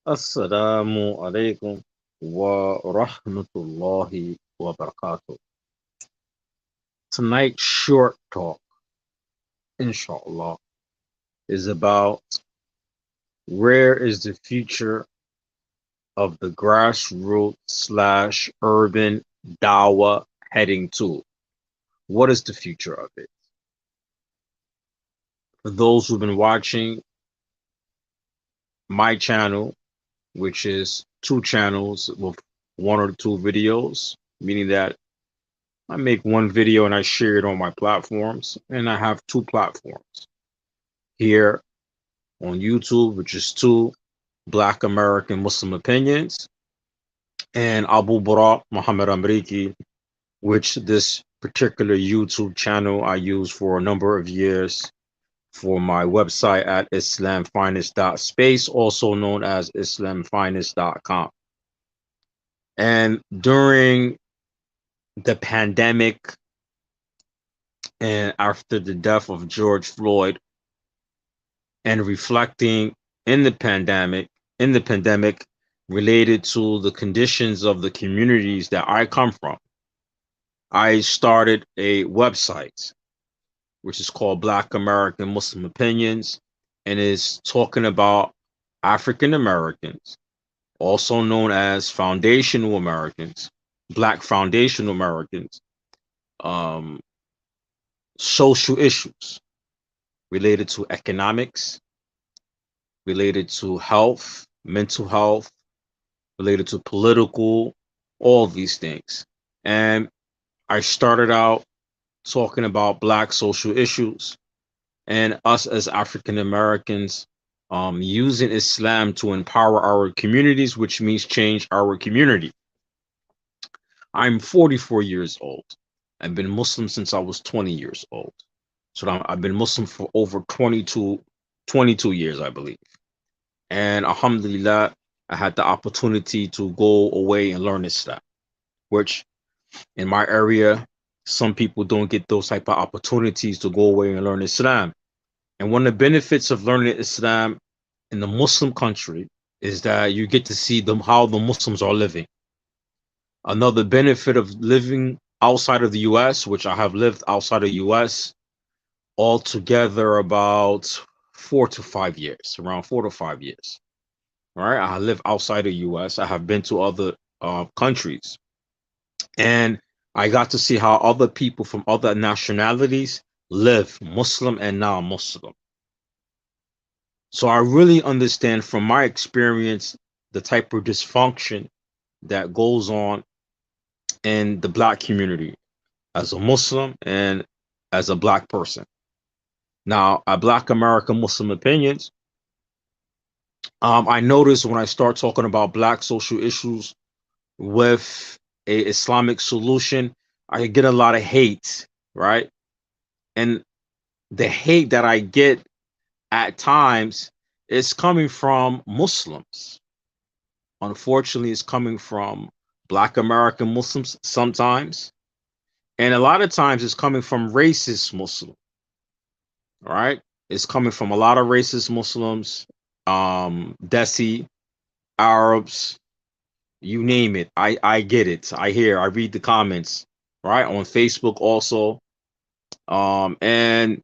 Assalamu alaikum wa rahmatullahi wa barakatuh. Tonight's short talk, inshallah, is about where is the future of the grassroots slash urban dawah heading to? What is the future of it? For those who've been watching my channel, which is two channels with one or two videos, meaning that I make one video and I share it on my platforms, and I have two platforms here on YouTube, which is two Black American Muslim opinions, and Abu Bara Muhammad Amriki, which this particular YouTube channel I use for a number of years for my website at islamfinest.space, also known as islamfinest.com. And during the pandemic and after the death of George Floyd, and reflecting in the pandemic related to the conditions of the communities that I come from, I started a website which is called Black American Muslim Opinions, and is talking about African Americans, also known as foundational Americans, Black foundational Americans, um, social issues related to economics, related to health, mental health, related to political, all these things. And I started out talking about Black social issues and us as African Americans using Islam to empower our communities, which means change our community. I'm 44 years old. I've been Muslim since I was 20 years old. So I've been Muslim for over 22 years, I believe. And alhamdulillah, I had the opportunity to go away and learn Islam, which in my area, some people don't get those type of opportunities to go away and learn Islam. And one of the benefits of learning Islam in the Muslim country is that you get to see them how the Muslims are living. Another benefit of living outside of the US, which I have lived outside of the US altogether about 4 to 5 years, around 4 to 5 years. All right, I live outside of the US. I have been to other countries, and I got to see how other people from other nationalities live, Muslim and non-Muslim. So I really understand from my experience the type of dysfunction that goes on in the Black community as a Muslim and as a Black person. Now, at Black American Muslim Opinions, I notice when I start talking about Black social issues with a Islamic solution, I get a lot of hate, right? And the hate that I get at times is coming from Muslims. Unfortunately, it's coming from Black American Muslims sometimes. And a lot of times it's coming from racist Muslims. All right. It's coming from a lot of racist Muslims, Desi, Arabs, you name it. I get it. I read the comments, right? On Facebook also. And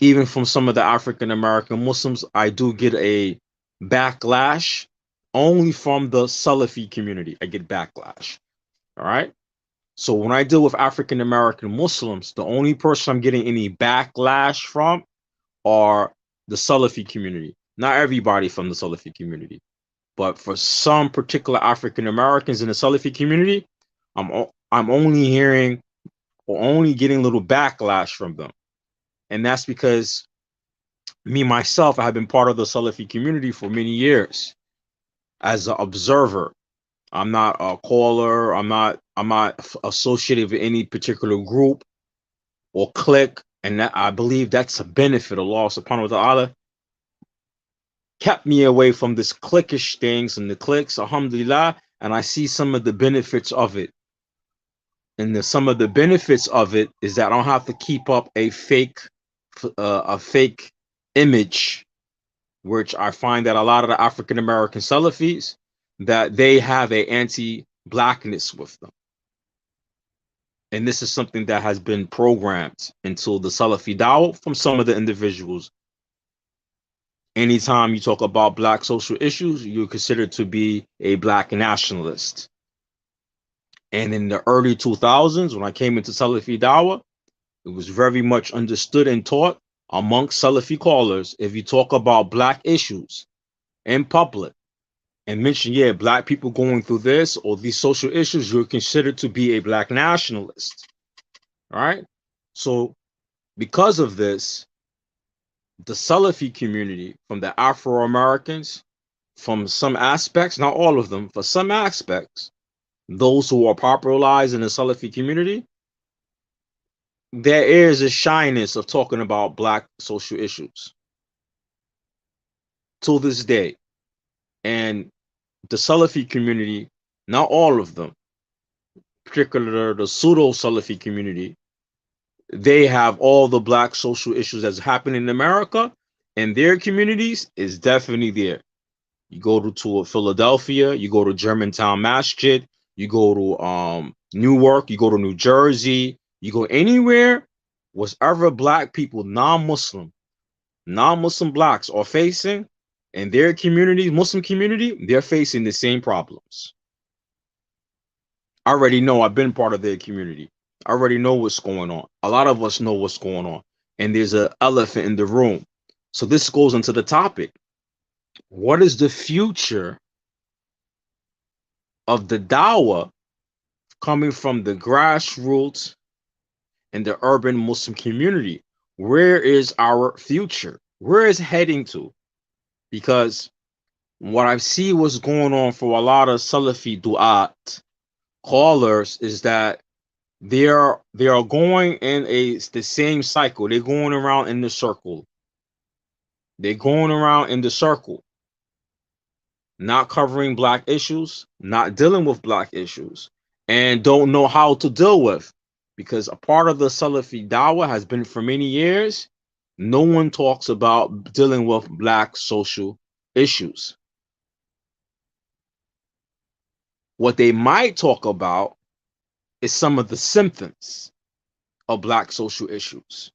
even from some of the African American Muslims, I do get a backlash only from the Salafi community. I get backlash. All right. So when I deal with African American Muslims, the only person I'm getting any backlash from are the Salafi community. Not everybody from the Salafi community, but for some particular African Americans in the Salafi community, I'm only hearing or only getting a little backlash from them. And that's because me myself, I have been part of the Salafi community for many years as an observer. I'm not a caller. I'm not associated with any particular group or clique. And that, I believe that's a benefit. Allah subhanahu wa ta'ala kept me away from this cliquish things and the cliques, alhamdulillah, and I see some of the benefits of it. And some of the benefits of it is that I don't have to keep up a fake image which I find that a lot of the African American Salafis, that they have a anti-blackness with them. And this is something that has been programmed into the Salafi Dawah from some of the individuals. Anytime you talk about black social issues, you're considered to be a black nationalist. And in the early 2000s, when I came into Salafi Dawah, it was very much understood and taught amongst Salafi callers. If you talk about black issues in public and mention, yeah, black people going through this or these social issues, you're considered to be a black nationalist. All right. So because of this, the Salafi community, from the Afro-Americans, from some aspects, not all of them, for some aspects, those who are popularized in the Salafi community, there is a shyness of talking about black social issues to this day. And the Salafi community, not all of them, particularly the pseudo Salafi community, they have all the black social issues that's happening in America, and their communities is definitely there. You go to Philadelphia, you go to Germantown Masjid, you go to Newark, you go to New Jersey, you go anywhere, whatever black people, non-Muslim blacks are facing in their community, Muslim community, they're facing the same problems. I already know, I've been part of their community. I already know what's going on. A lot of us know what's going on. And there's an elephant in the room. So this goes into the topic. What is the future of the Dawah coming from the grassroots and the urban Muslim community? Where is our future? Where is it heading to? Because what I see what's going on for a lot of Salafi du'at callers is that they are going in the same cycle. They're going around in the circle. They're going around in the circle, not covering black issues, not dealing with black issues, and don't know how to deal with. Because a part of the Salafi Dawah has been for many years, no one talks about dealing with black social issues. What they might talk about is some of the symptoms of black social issues.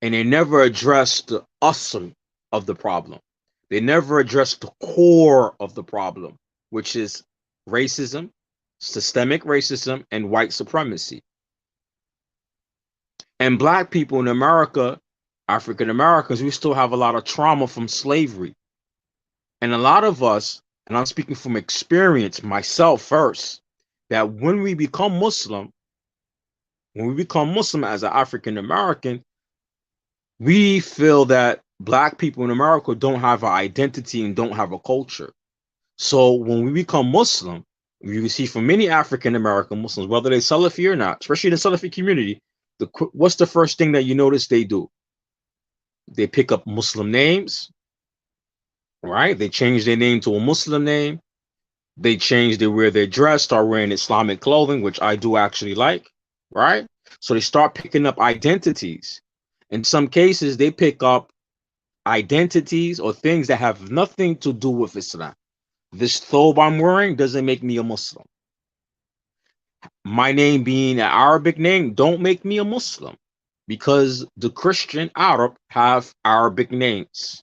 And they never address the asl of the problem. They never address the core of the problem, which is racism, systemic racism, and white supremacy. And black people in America, African Americans, we still have a lot of trauma from slavery. And a lot of us, and I'm speaking from experience myself first, that when we become Muslim as an African American, we feel that black people in America don't have an identity and don't have a culture. So when we become Muslim, you see from many African American Muslims, whether they're Salafi or not, especially in the Salafi community, what's the first thing that you notice they do? They pick up Muslim names, right? They change their name to a Muslim name. They change where they dress, start wearing Islamic clothing, which I do actually like, right? So they start picking up identities. In some cases, they pick up identities or things that have nothing to do with Islam. This thobe I'm wearing doesn't make me a Muslim. My name being an Arabic name don't make me a Muslim, because the Christian Arab have Arabic names.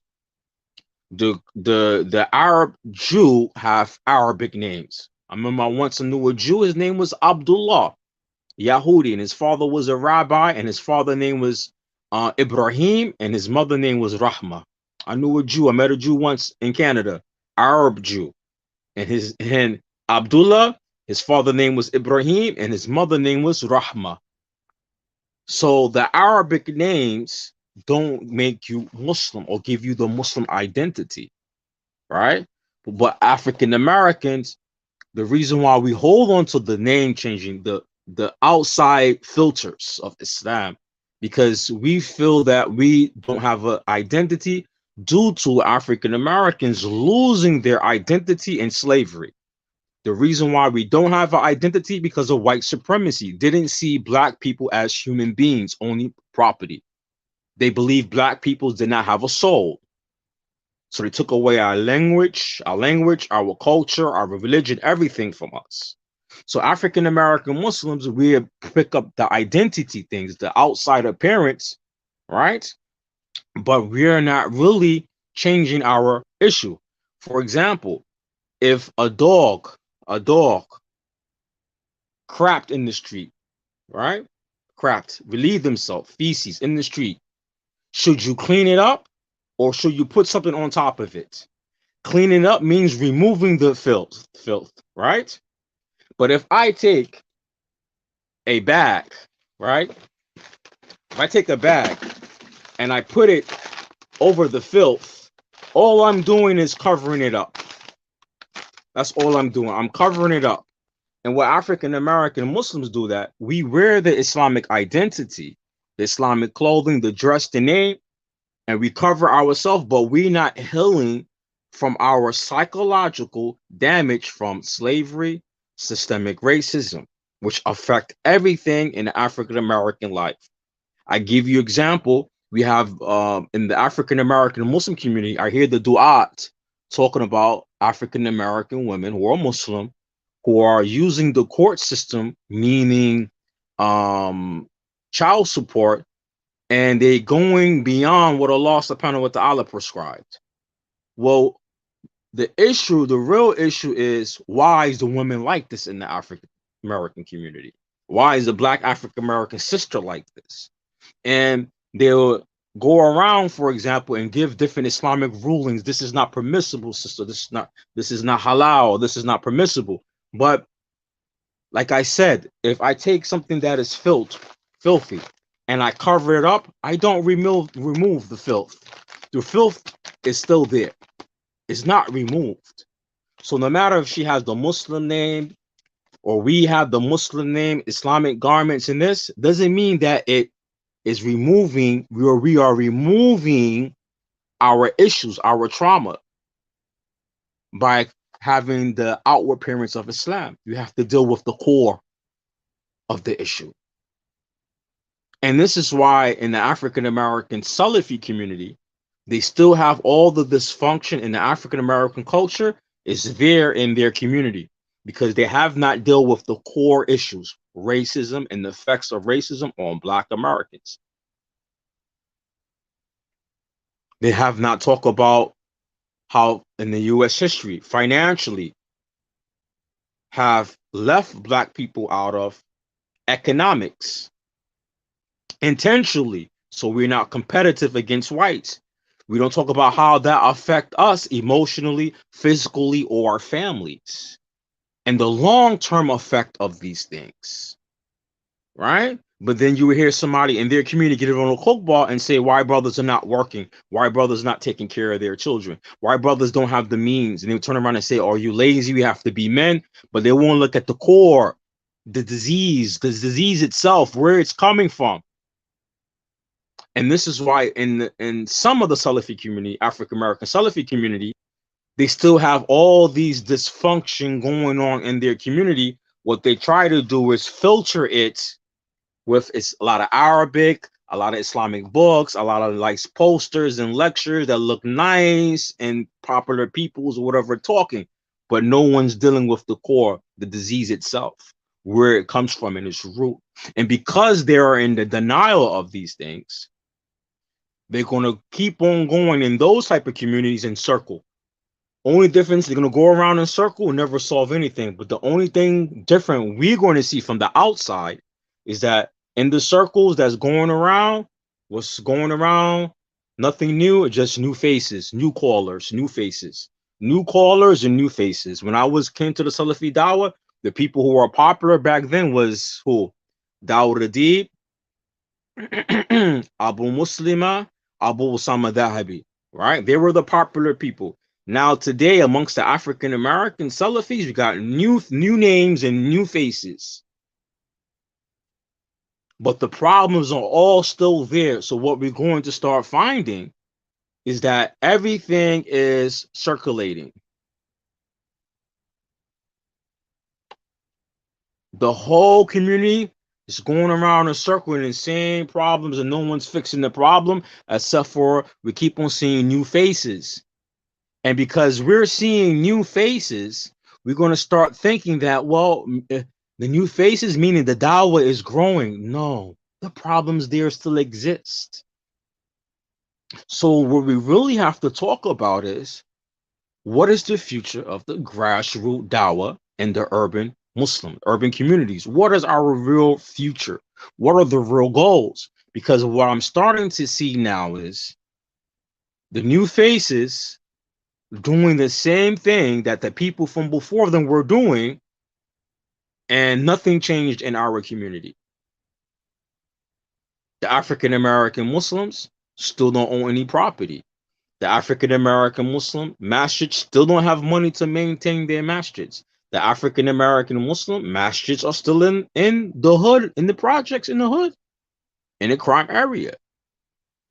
The Arab Jew have Arabic names. I remember I once knew a Jew, his name was Abdullah Yahudi, and his father was a rabbi, and his father's name was Ibrahim, and his mother name was Rahma. I knew a Jew. I met a Jew once in Canada, Arab Jew, and Abdullah, his father name was Ibrahim, and his mother name was Rahma. So the Arabic names don't make you Muslim or give you the Muslim identity, right? But African Americans, the reason why we hold on to the name changing, the outside filters of Islam, because we feel that we don't have an identity due to African Americans losing their identity in slavery. The reason why we don't have an identity because of white supremacy. Didn't see black people as human beings, only property. They believe black people did not have a soul. So they took away our culture, our religion, everything from us. So African American Muslims, we pick up the identity things, the outside appearance, right? But we're not really changing our issue. For example, if a dog crapped in the street, right? Crapped, relieved himself, feces in the street. Should you clean it up or should you put something on top of it? Cleaning up means removing the filth, right? But if I take a bag, right? If I take a bag and I put it over the filth, all I'm doing is covering it up. That's all I'm doing. I'm covering it up. And what African American Muslims do that, we wear the Islamic identity, the Islamic clothing, the dress, the name, and we cover ourselves, but we're not healing from our psychological damage from slavery, systemic racism, which affect everything in the African American life. I give you example. We have in the African American Muslim community, I hear the du'at talking about African American women who are Muslim, who are using the court system, meaning child support, and they going beyond what Allah subhanahu wa ta'ala prescribed. Well, the real issue is, why is the woman like this in the African American community? Why is the black African American sister like this? And they'll go around, for example, and give different Islamic rulings. This is not permissible, sister. This is not halal. This is not permissible. But like I said, if I take something that is filthy, and I cover it up, I don't remove the filth. The filth is still there. It's not removed. So no matter if she has the Muslim name or we have the Muslim name, Islamic garments in this, doesn't mean that it is removing, we are removing our issues, our trauma by having the outward appearance of Islam. You have to deal with the core of the issue. And this is why in the African American Salafi community, they still have all the dysfunction in the African American culture is there in their community, because they have not dealt with the core issues, racism and the effects of racism on Black Americans. They have not talked about how in the US history, financially, have left Black people out of economics intentionally, so we're not competitive against whites. We don't talk about how that affect us emotionally, physically, or our families, and the long-term effect of these things, right? But then you would hear somebody in their community get it on a coke ball and say, why brothers are not working, why brothers not taking care of their children, why brothers don't have the means, and they would turn around and say, are you lazy, we have to be men? But they won't look at the core, the disease itself, where it's coming from. And this is why in some of the Salafi community, African American Salafi community, they still have all these dysfunction going on in their community. What they try to do is filter it with a lot of Arabic, a lot of Islamic books, a lot of like posters and lectures that look nice and popular people's or whatever talking, but no one's dealing with the core, the disease itself, where it comes from in its root. And because they are in the denial of these things, they're going to keep on going in those type of communities in circle. Only difference, they're going to go around in circle and never solve anything. But the only thing different we're going to see from the outside is that in the circles that's going around, what's going around, nothing new, just new faces, new callers, new faces, new callers and new faces. When I came to the Salafi Dawah, the people who were popular back then was who? Dawud Adib, Abu Muslima, Abu Usama Dahabi, right? They were the popular people. Now today, amongst the African American Salafis, we got new names and new faces. But the problems are all still there. So what we're going to start finding is that everything is circulating. The whole community is going around in a circle in the same problems, and no one's fixing the problem, except for we keep on seeing new faces. And because we're seeing new faces, we're going to start thinking that, well, the new faces, meaning the Dawah is growing. No, the problems there still exist. So what we really have to talk about is, what is the future of the grassroots Dawah and the urban communities? What is our real future? What are the real goals? Because what I'm starting to see now is the new faces doing the same thing that the people from before them were doing, and nothing changed in our community. The African American Muslims still don't own any property. The African American Muslim masjids still don't have money to maintain their masjids. The African American Muslim masjids are still in the hood, in the projects in the hood, in a crime area.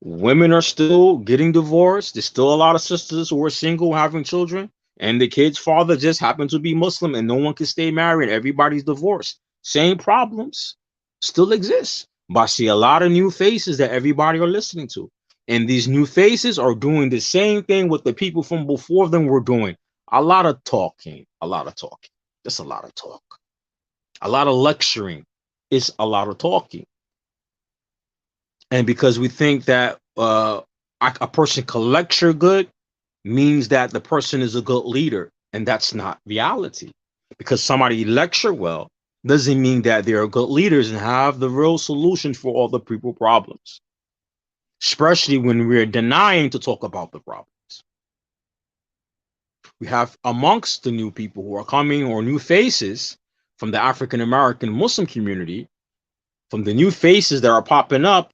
Women are still getting divorced. There's still a lot of sisters who are single having children, and the kid's father just happened to be Muslim, and no one can stay married. Everybody's divorced. Same problems still exist. But I see a lot of new faces that everybody are listening to. And these new faces are doing the same thing what the people from before them were doing. A lot of talking, a lot of talking. Just a lot of talk. A lot of lecturing. It's a lot of talking. And because we think that a person can lecture good means that the person is a good leader, and that's not reality. Because somebody lecture well doesn't mean that they're good leaders and have the real solution for all the people problems, especially when we're denying to talk about the problems. We have amongst the new people who are coming, or new faces from the African American Muslim community, from the new faces that are popping up.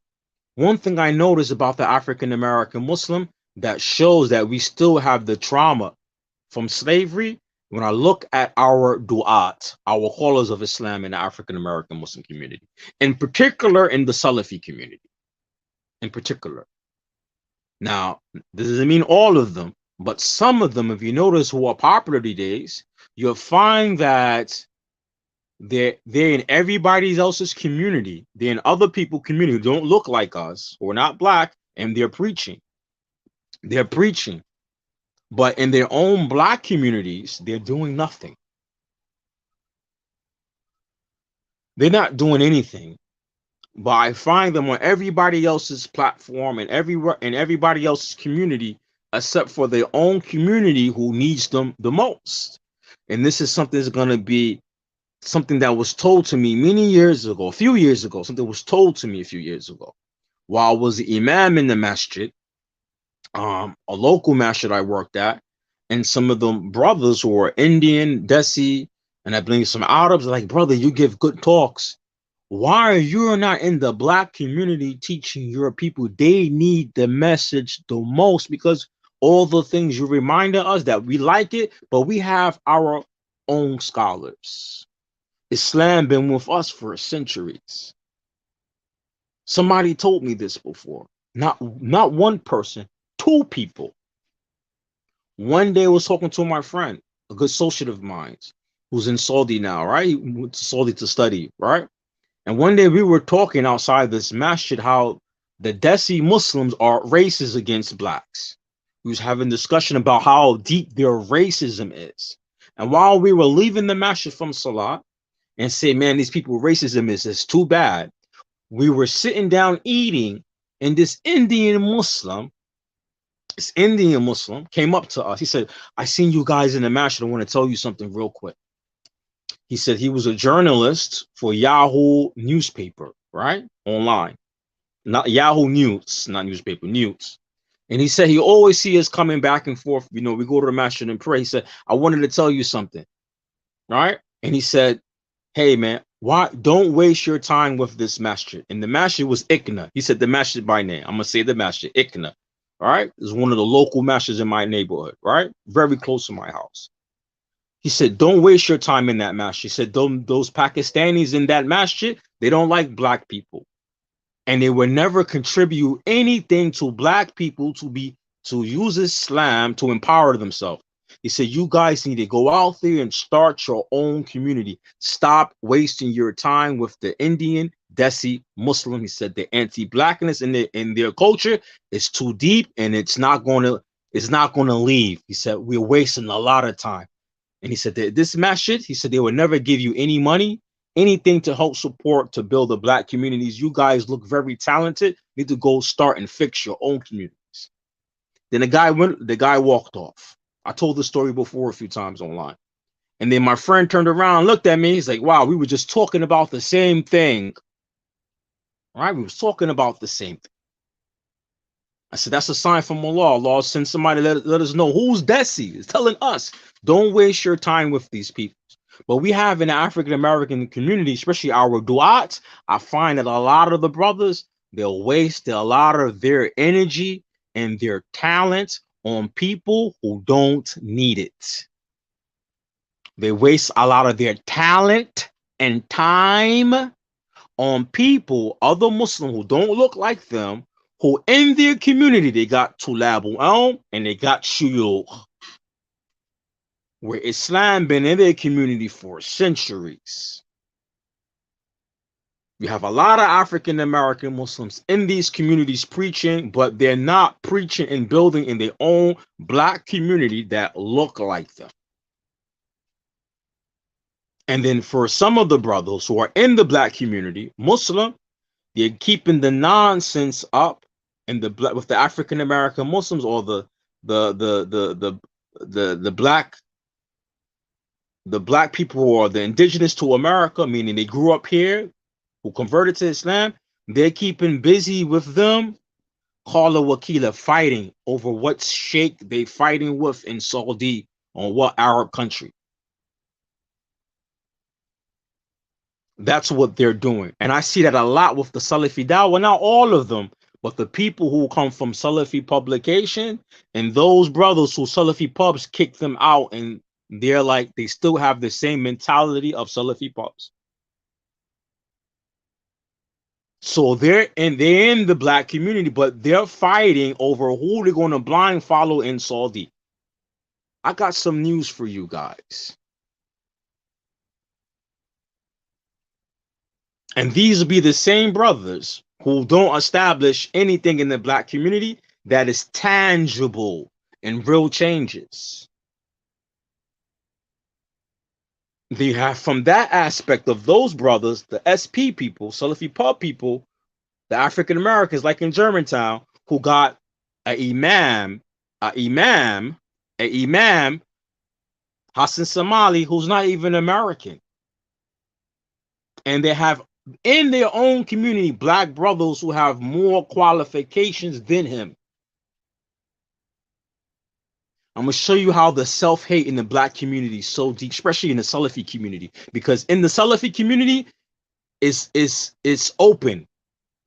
One thing I notice about the African American Muslim that shows that we still have the trauma from slavery, when I look at our du'at, our callers of Islam in the African American Muslim community, in particular in the Salafi community, in particular. Now, this doesn't mean all of them, but some of them, if you notice, who are popular these days, you'll find that they're in everybody else's community. They're in other people's community who don't look like us or not black, and they're preaching. They're preaching. But in their own black communities, they're doing nothing. They're not doing anything. But I find them on everybody else's platform and everywhere in everybody else's community, except for their own community who needs them the most. And this is something that's going to be something that was told to me many years ago, a few years ago. Something was told to me a few years ago while I was the imam in the masjid, a local masjid I worked at, and some of them brothers who are Indian, Desi, and I believe some Arabs are like, brother, you give good talks. Why are you not in the black community teaching your people? They need the message the most, because all the things you reminded us that we like it, but we have our own scholars. Islam been with us for centuries. Somebody told me this before. Not one person, two people. One day I was talking to my friend, a good associate of mine, who's in Saudi now, right? He went to Saudi to study, right? And one day we were talking outside this masjid how the Desi Muslims are racist against blacks. We was having discussion about how deep their racism is. And while we were leaving the masjid from Salah and say, man, these people racism is too bad, we were sitting down eating, and this Indian Muslim came up to us. He said, I seen you guys in the masjid. I want to tell you something real quick. He said he was a journalist for Yahoo newspaper, right? Online. Not Yahoo News, not newspaper, news. And he said he always see us coming back and forth. You know, we go to the masjid and pray. He said, I wanted to tell you something, right? And he said, hey, man, why don't waste your time with this masjid? And the masjid was Ikna. He said the masjid by name. I'm going to say the masjid, Ikna. All right? It's one of the local masjids in my neighborhood, right? Very close to my house. He said, don't waste your time in that masjid. He said, those Pakistanis in that masjid, they don't like black people. And they will never contribute anything to black people to use Islam to empower themselves. He said, you guys need to go out there and start your own community. Stop wasting your time with the Indian, Desi, Muslim. He said the anti-blackness in their culture is too deep, and it's not going is not going to leave. He said, we're wasting a lot of time. And he said that this masjid, he said, they will never give you any money, anything to help support to build the black communities. You guys look very talented. You need to go start and fix your own communities. Then the guy walked off. I told the story before a few times online. And then my friend turned around, looked at me. He's like, wow, we were just talking about the same thing. All right, we was talking about the same thing. I said, that's a sign from Allah. Allah sent somebody to let us know who's Desi. It's telling us, don't waste your time with these people. But we have in the African-American community, especially our du'ats, I find that a lot of the brothers, they'll waste a lot of their energy and their talent on people who don't need it. They waste a lot of their talent and time on people, other Muslims who don't look like them, who in their community, they got Tulabul Elm and they got Shuyukh, where Islam been in their community for centuries. You have a lot of African-American Muslims in these communities preaching, but they're not preaching and building in their own black community that look like them. And then for some of the brothers who are in the black community, Muslim, they're keeping the nonsense up in the black with the African American Muslims or the black people who are the indigenous to America, meaning they grew up here, who converted to Islam. They're keeping busy with them, Khala Wakila, fighting over what sheikh they fighting with in Saudi on what Arab country. That's what they're doing. And I see that a lot with the Salafi Dawah, not all of them, but the people who come from Salafi publication and those brothers who Salafi pubs kick them out, and they're like, they still have the same mentality of Salafi pubs. So they're in the black community, but they're fighting over who they're going to blind follow in Saudi. I got some news for you guys. And these will be the same brothers who don't establish anything in the black community that is tangible and real changes. They have, from that aspect of those brothers, the SP people, Salafi pub people, the African Americans, like in Germantown, who got an imam, Hassan Somali, who's not even American. And they have in their own community black brothers who have more qualifications than him. I'm going to show you how the self-hate in the black community is so deep, especially in the Salafi community, because in the Salafi community it's open.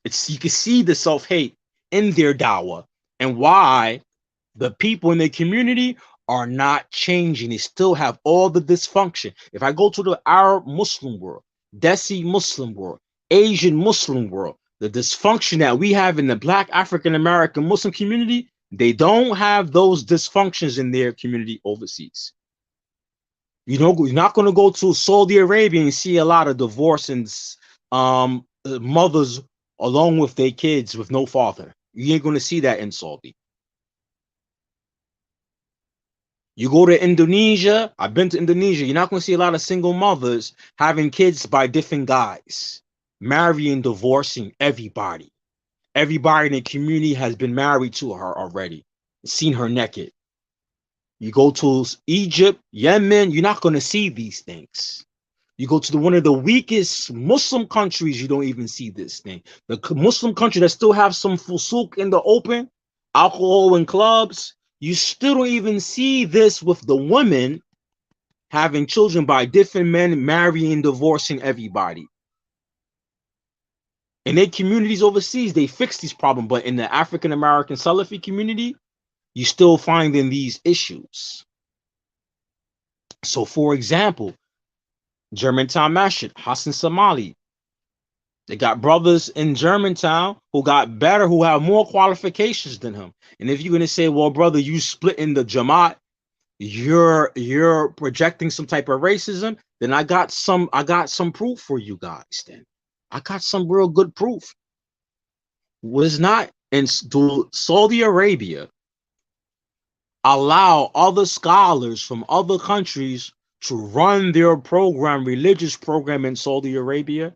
You can see the self-hate in their dawah and why the people in the community are not changing. They still have all the dysfunction. If I go to the Arab Muslim world, Desi Muslim world, Asian Muslim world, the dysfunction that we have in the black African American Muslim community, they don't have those dysfunctions in their community overseas. You know, you're not going to go to Saudi Arabia and see a lot of divorce and mothers along with their kids with no father. You ain't going to see that in Saudi. You go to Indonesia, I've been to Indonesia, you're not going to see a lot of single mothers having kids by different guys, marrying, divorcing everybody. Everybody in the community has been married to her already, seen her naked. You go to Egypt, Yemen, you're not going to see these things. You go to one of the weakest Muslim countries, you don't even see this thing. The Muslim country that still have some fusuk in the open, alcohol in clubs, you still don't even see this with the women having children by different men, marrying, divorcing everybody. In their communities overseas, they fix these problems, but in the African American Salafi community, you still finding these issues. So, for example, Germantown Masjid, Hassan Somali. They got brothers in Germantown who got better, who have more qualifications than him. And if you're going to say, well, brother, you split in the Jamaat, you're projecting some type of racism, then I got some proof for you guys. Then I got some real good proof. Was not in Saudi Arabia, allow other scholars from other countries to run their program, religious program in Saudi Arabia?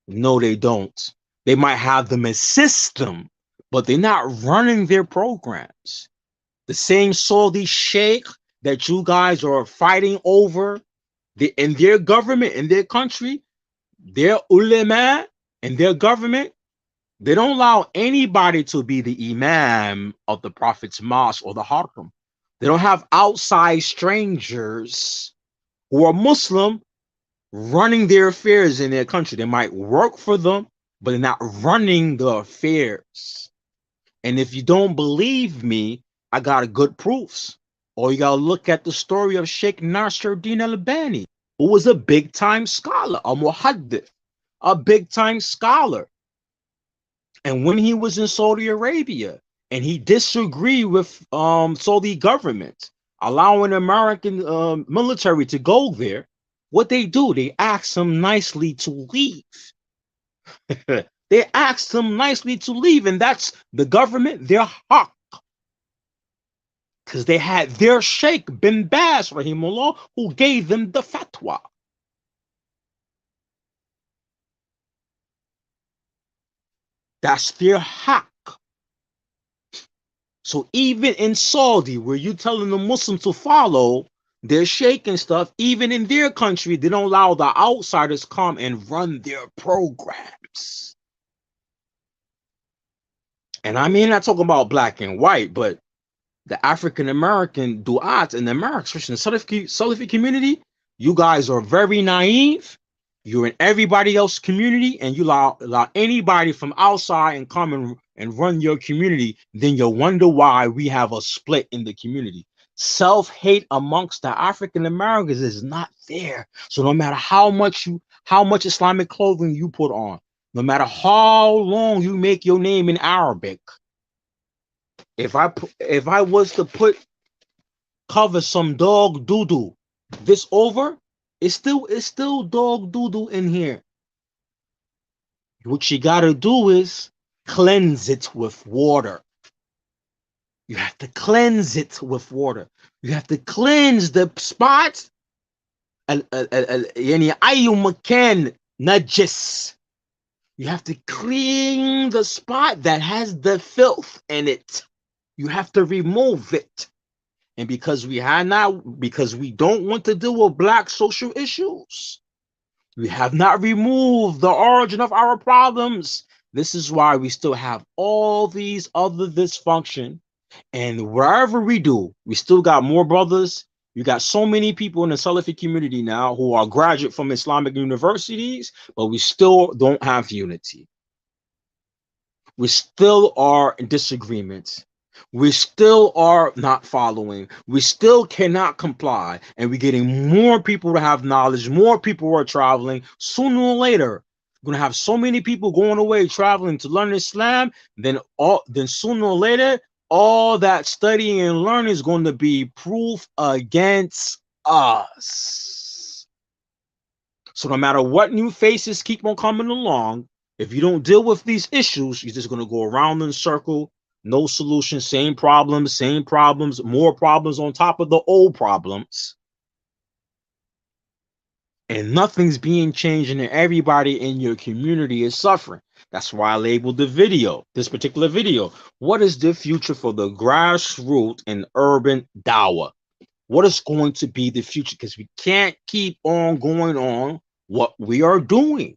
No, they don't. They might have them assist them, but they're not running their programs. The same Saudi sheikh that you guys are fighting over in their government, in their country, their ulama and their government, they don't allow anybody to be the imam of the Prophet's mosque or the haram. They don't have outside strangers who are Muslim running their affairs in their country. They might work for them, but they're not running the affairs. And if you don't believe me, I got good proofs. Or you gotta look at the story of Sheikh Nasruddin al-Albani, who was a big time scholar, a muhaddith, a big time scholar. And when he was in Saudi Arabia and he disagreed with Saudi government allowing American military to go there, what they do, they ask him nicely to leave. They asked him nicely to leave, and that's the government, their hawk. Because they had their Sheikh bin Baz, rahimullah, who gave them the fatwa. That's their hawk. So even in Saudi, where you're telling the Muslims to follow their sheikh and stuff, even in their country, they don't allow the outsiders come and run their programs. And I mean, not talking about black and white, but the African American du'at in the American Christian Salafi community, you guys are very naive. You're in everybody else's community, and you allow anybody from outside and come and run your community. Then you'll wonder why we have a split in the community. Self-hate amongst the African Americans is not there. So no matter how much Islamic clothing you put on, no matter how long you make your name in Arabic, if I was to cover some dog doo-doo this over, it's still dog doo-doo in here. What you gotta do is cleanse it with water. You have to cleanse it with water. You have to cleanse the spots. يعني أي مكان نجس. You have to clean the spot that has the filth in it. You have to remove it. And because we don't want to deal with black social issues, we have not removed the origin of our problems. This is why we still have all these other dysfunction. And wherever we do, we still got more brothers. You got so many people in the Salafi community now who are graduate from Islamic universities, but we still don't have unity. We still are in disagreements. We still are not following. We still cannot comply. And we're getting more people to have knowledge. More people are traveling. Sooner or later, we're going to have so many people going away traveling to learn Islam. Then sooner or later, all that studying and learning is going to be proof against us. So no matter what new faces keep on coming along, if you don't deal with these issues, you're just going to go around in a circle. No solution, same problems, more problems on top of the old problems. And nothing's being changed, and everybody in your community is suffering. That's why I labeled this particular video. What is the future for the grassroots and urban dawah? What is going to be the future? Because we can't keep on going on what we are doing.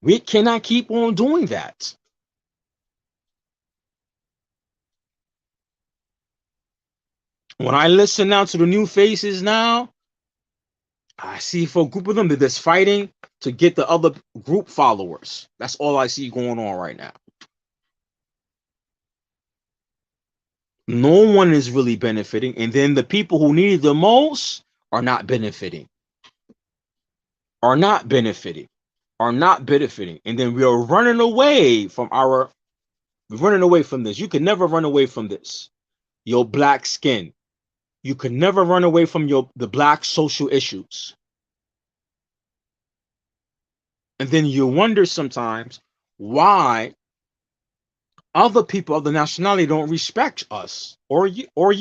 We cannot keep on doing that. When I listen now to the new faces now, I see for a group of them, they're just fighting to get the other group followers. That's all I see going on right now. No one is really benefiting. And then the people who need it the most are not benefiting. And then we are running away from this. You can never run away from this. Your black skin. You can never run away from the black social issues. And then you wonder sometimes why other people of the nationality don't respect us or you. Because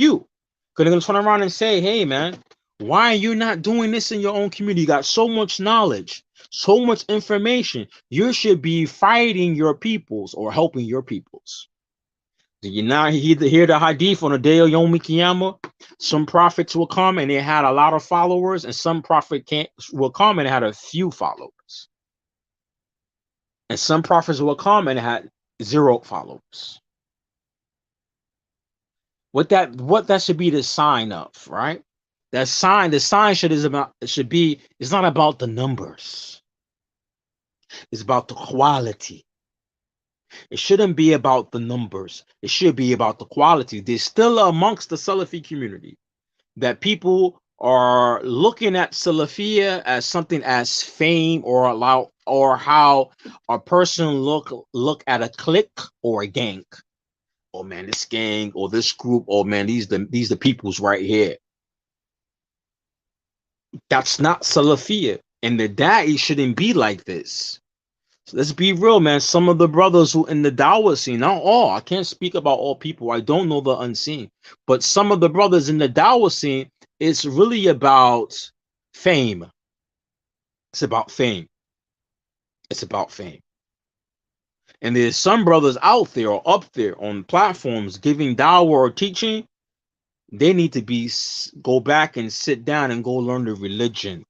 they're gonna turn around and say, hey man, why are you not doing this in your own community? You got so much knowledge, so much information. You should be fighting your peoples or helping your peoples. Do you not hear the hadith on the day of Yom Kippur? Some prophets will come and they had a lot of followers, and some prophet will come and had a few followers. And some prophets will come and had 0 followers. What that should be the sign of, right? The sign should be, it's not about the numbers. It's about the quality. It shouldn't be about the numbers. It should be about the quality. There's still amongst the Salafi community that people are looking at Salafia as something as fame or how a person look at a clique or a gang. Oh man, this gang or this group. Oh man, these the peoples right here. That's not Salafia, and the Da'i shouldn't be like this. So let's be real, man. Some of the brothers who in the Dawah scene, not all, I can't speak about all people. I don't know the unseen, but some of the brothers in the Dawah scene, it's really about fame. It's about fame. It's about fame. And there's some brothers out there or up there on platforms giving Dawah or teaching. They need to go back and sit down and go learn the religion.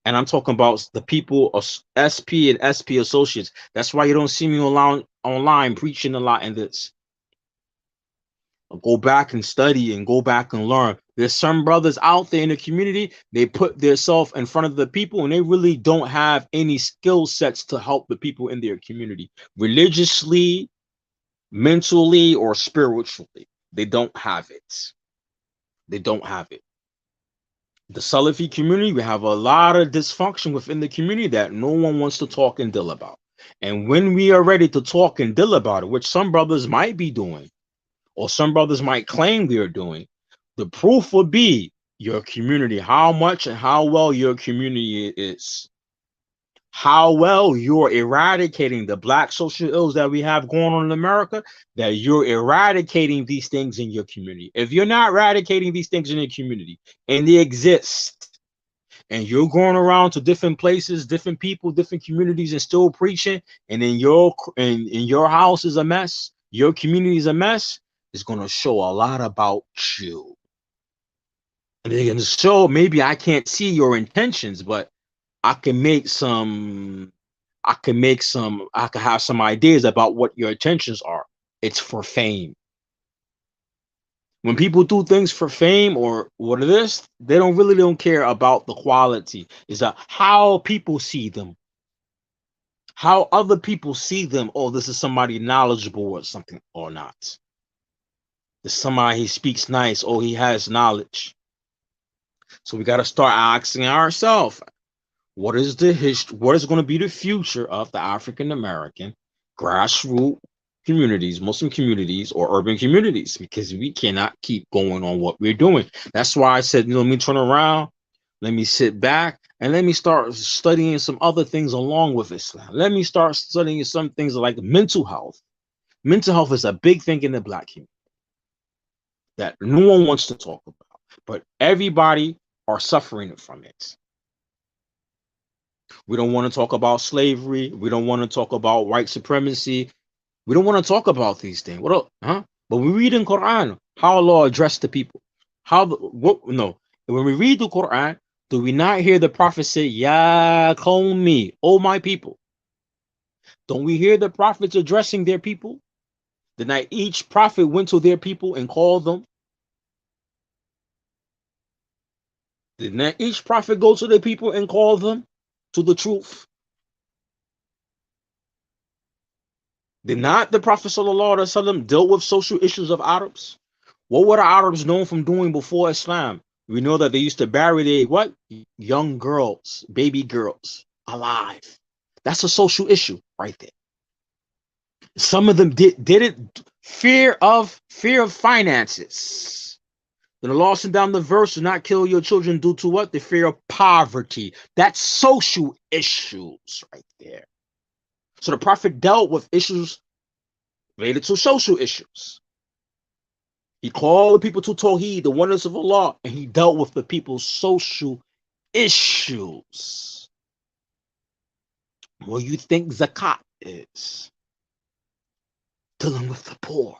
And I'm talking about the people of SP and SP associates. That's why you don't see me online preaching a lot in this. Go back and study and go back and learn. There's some brothers out there in the community, they put themselves in front of the people and they really don't have any skill sets to help the people in their community, religiously, mentally, or spiritually. They don't have it. They don't have it. The Salafi community, we have a lot of dysfunction within the community that no one wants to talk and deal about. And when we are ready to talk and deal about it, which some brothers might be doing, or some brothers might claim they're doing, the proof would be your community, how much and how well your community is. How well you're eradicating the black social ills that we have going on in America, that you're eradicating these things in your community. If you're not eradicating these things in your community and they exist, and you're going around to different places, different people, different communities and still preaching, and in your house is a mess, your community is a mess, it's going to show a lot about you. And they're going to show, maybe I can't see your intentions, but I can have some ideas about what your intentions are. It's for fame. When people do things for fame or what it is, they don't care about the quality. It's how people see them. How other people see them. Oh, this is somebody knowledgeable or something or not. This is somebody, he speaks nice. Oh, he has knowledge. So we got to start asking ourselves, what is the history? What is going to be the future of the African American grassroots communities, Muslim communities, or urban communities? Because we cannot keep going on what we're doing. That's why I said, let me turn around, let me sit back, and let me start studying some other things along with Islam. Let me start studying some things like mental health. Mental health is a big thing in the black community that no one wants to talk about, but everybody are suffering from it. We don't want to talk about slavery. We don't want to talk about white supremacy. We don't want to talk about these things. What else? Huh? But we read in Quran how Allah addressed the people. No. When we read the Quran, do we not hear the Prophet say, Ya qawmi, oh my people? Don't we hear the prophets addressing their people? Did not each prophet went to their people and called them? Did not each prophet go to their people and call them to the truth? Did not the Prophet ﷺ deal with social issues of Arabs? What were the Arabs known from doing before Islam? We know that they used to bury their young girls, baby girls, alive. That's a social issue right there. Some of them did it fear of finances. Then Allah sent down the verse, do not kill your children due to what? The fear of poverty. That's social issues right there. So the Prophet dealt with issues related to social issues. He called the people to Tawheed, the oneness of Allah, and he dealt with the people's social issues. What do you think zakat is? Dealing with the poor.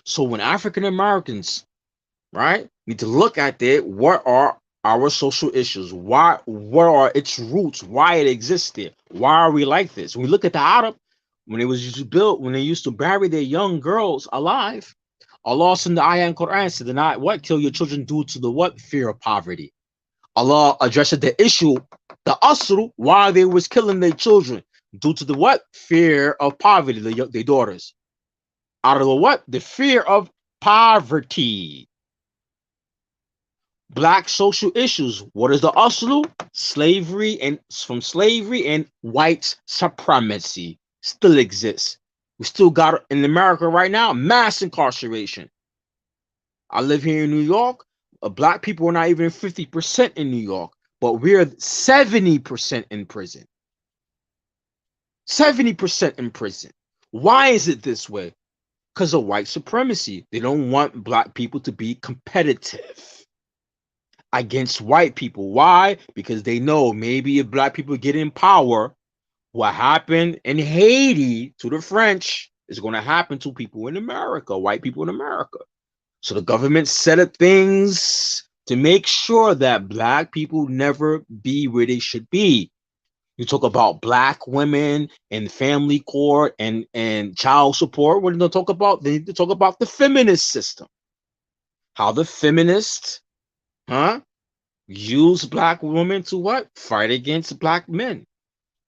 So when African Americans, right, need to look at it, what are our social issues? What are its roots? Why it exists there? Why are we like this? When we look at the Arab, when they used to bury their young girls alive, Allah in the ayah in Quran said, "Do not what kill your children due to the what fear of poverty." Allah addressed the issue, the asru, why they was killing their children due to the what fear of poverty, their daughters. Out of the what? The fear of poverty. Black social issues. What is the aslu? Slavery and white supremacy still exists. We still got in America right now mass incarceration. I live here in New York. Black people are not even 50% in New York, but we're 70% in prison. 70% in prison. Why is it this way? Because of white supremacy. They don't want black people to be competitive against white people. Why? Because they know maybe if black people get in power, what happened in Haiti to the French is going to happen to people in America, white people in America. So the government set up things to make sure that black people never be where they should be. You talk about black women and family court and child support. What do they talk about? They need to talk about the feminist system. How the feminists, use black women to what? Fight against black men.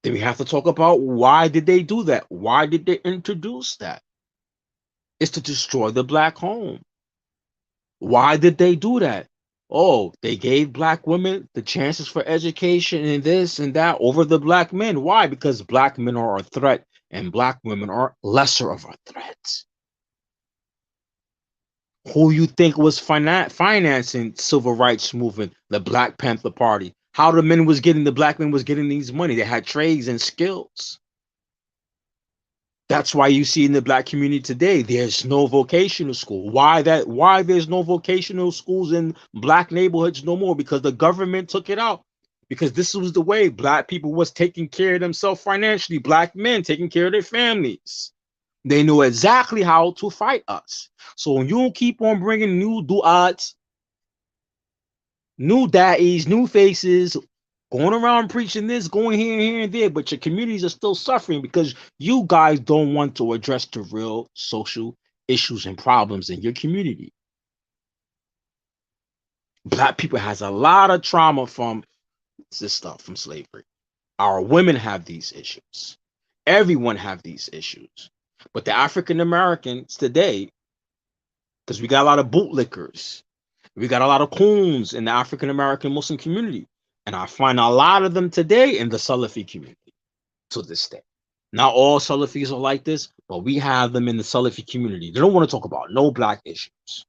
Then we have to talk about why did they do that? Why did they introduce that? It's to destroy the black home. Why did they do that? Oh, they gave black women the chances for education and this and that over the black men. Why? Because black men are a threat and black women are lesser of a threat. Who you think was financing civil rights movement? The Black Panther Party. How the black men was getting these money? They had trades and skills. That's why you see in the black community today, there's no vocational school. Why there's no vocational schools in black neighborhoods no more? Because the government took it out. Because this was the way black people was taking care of themselves financially. Black men taking care of their families. They know exactly how to fight us. So when you keep on bringing new du'ats, new da'is, new faces, going around preaching this, going here and there, but your communities are still suffering because you guys don't want to address the real social issues and problems in your community. Black people has a lot of trauma from this stuff, from slavery. Our women have these issues. Everyone have these issues. But the African Americans today, because we got a lot of bootlickers, we got a lot of coons in the African American Muslim community. And I find a lot of them today in the Salafi community to this day. Not all Salafis are like this, but we have them in the Salafi community. They don't want to talk about no black issues.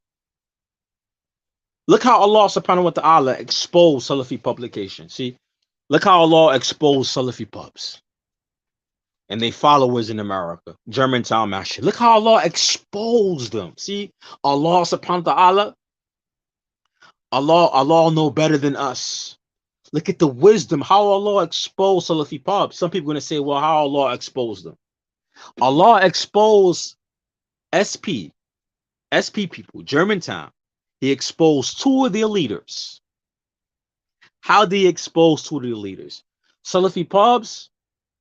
Look how Allah subhanahu wa ta'ala exposed Salafi publications. See, look how Allah exposed Salafi pubs and they followers in America, Germantown Masjid. Look how Allah exposed them. See, Allah subhanahu wa ta'ala, Allah know better than us. Look at the wisdom, how Allah exposed Salafi pubs. Some people are going to say, well, how Allah exposed them? Allah exposed SP people, Germantown. He exposed two of their leaders. How did he expose two of their leaders? Salafi pubs,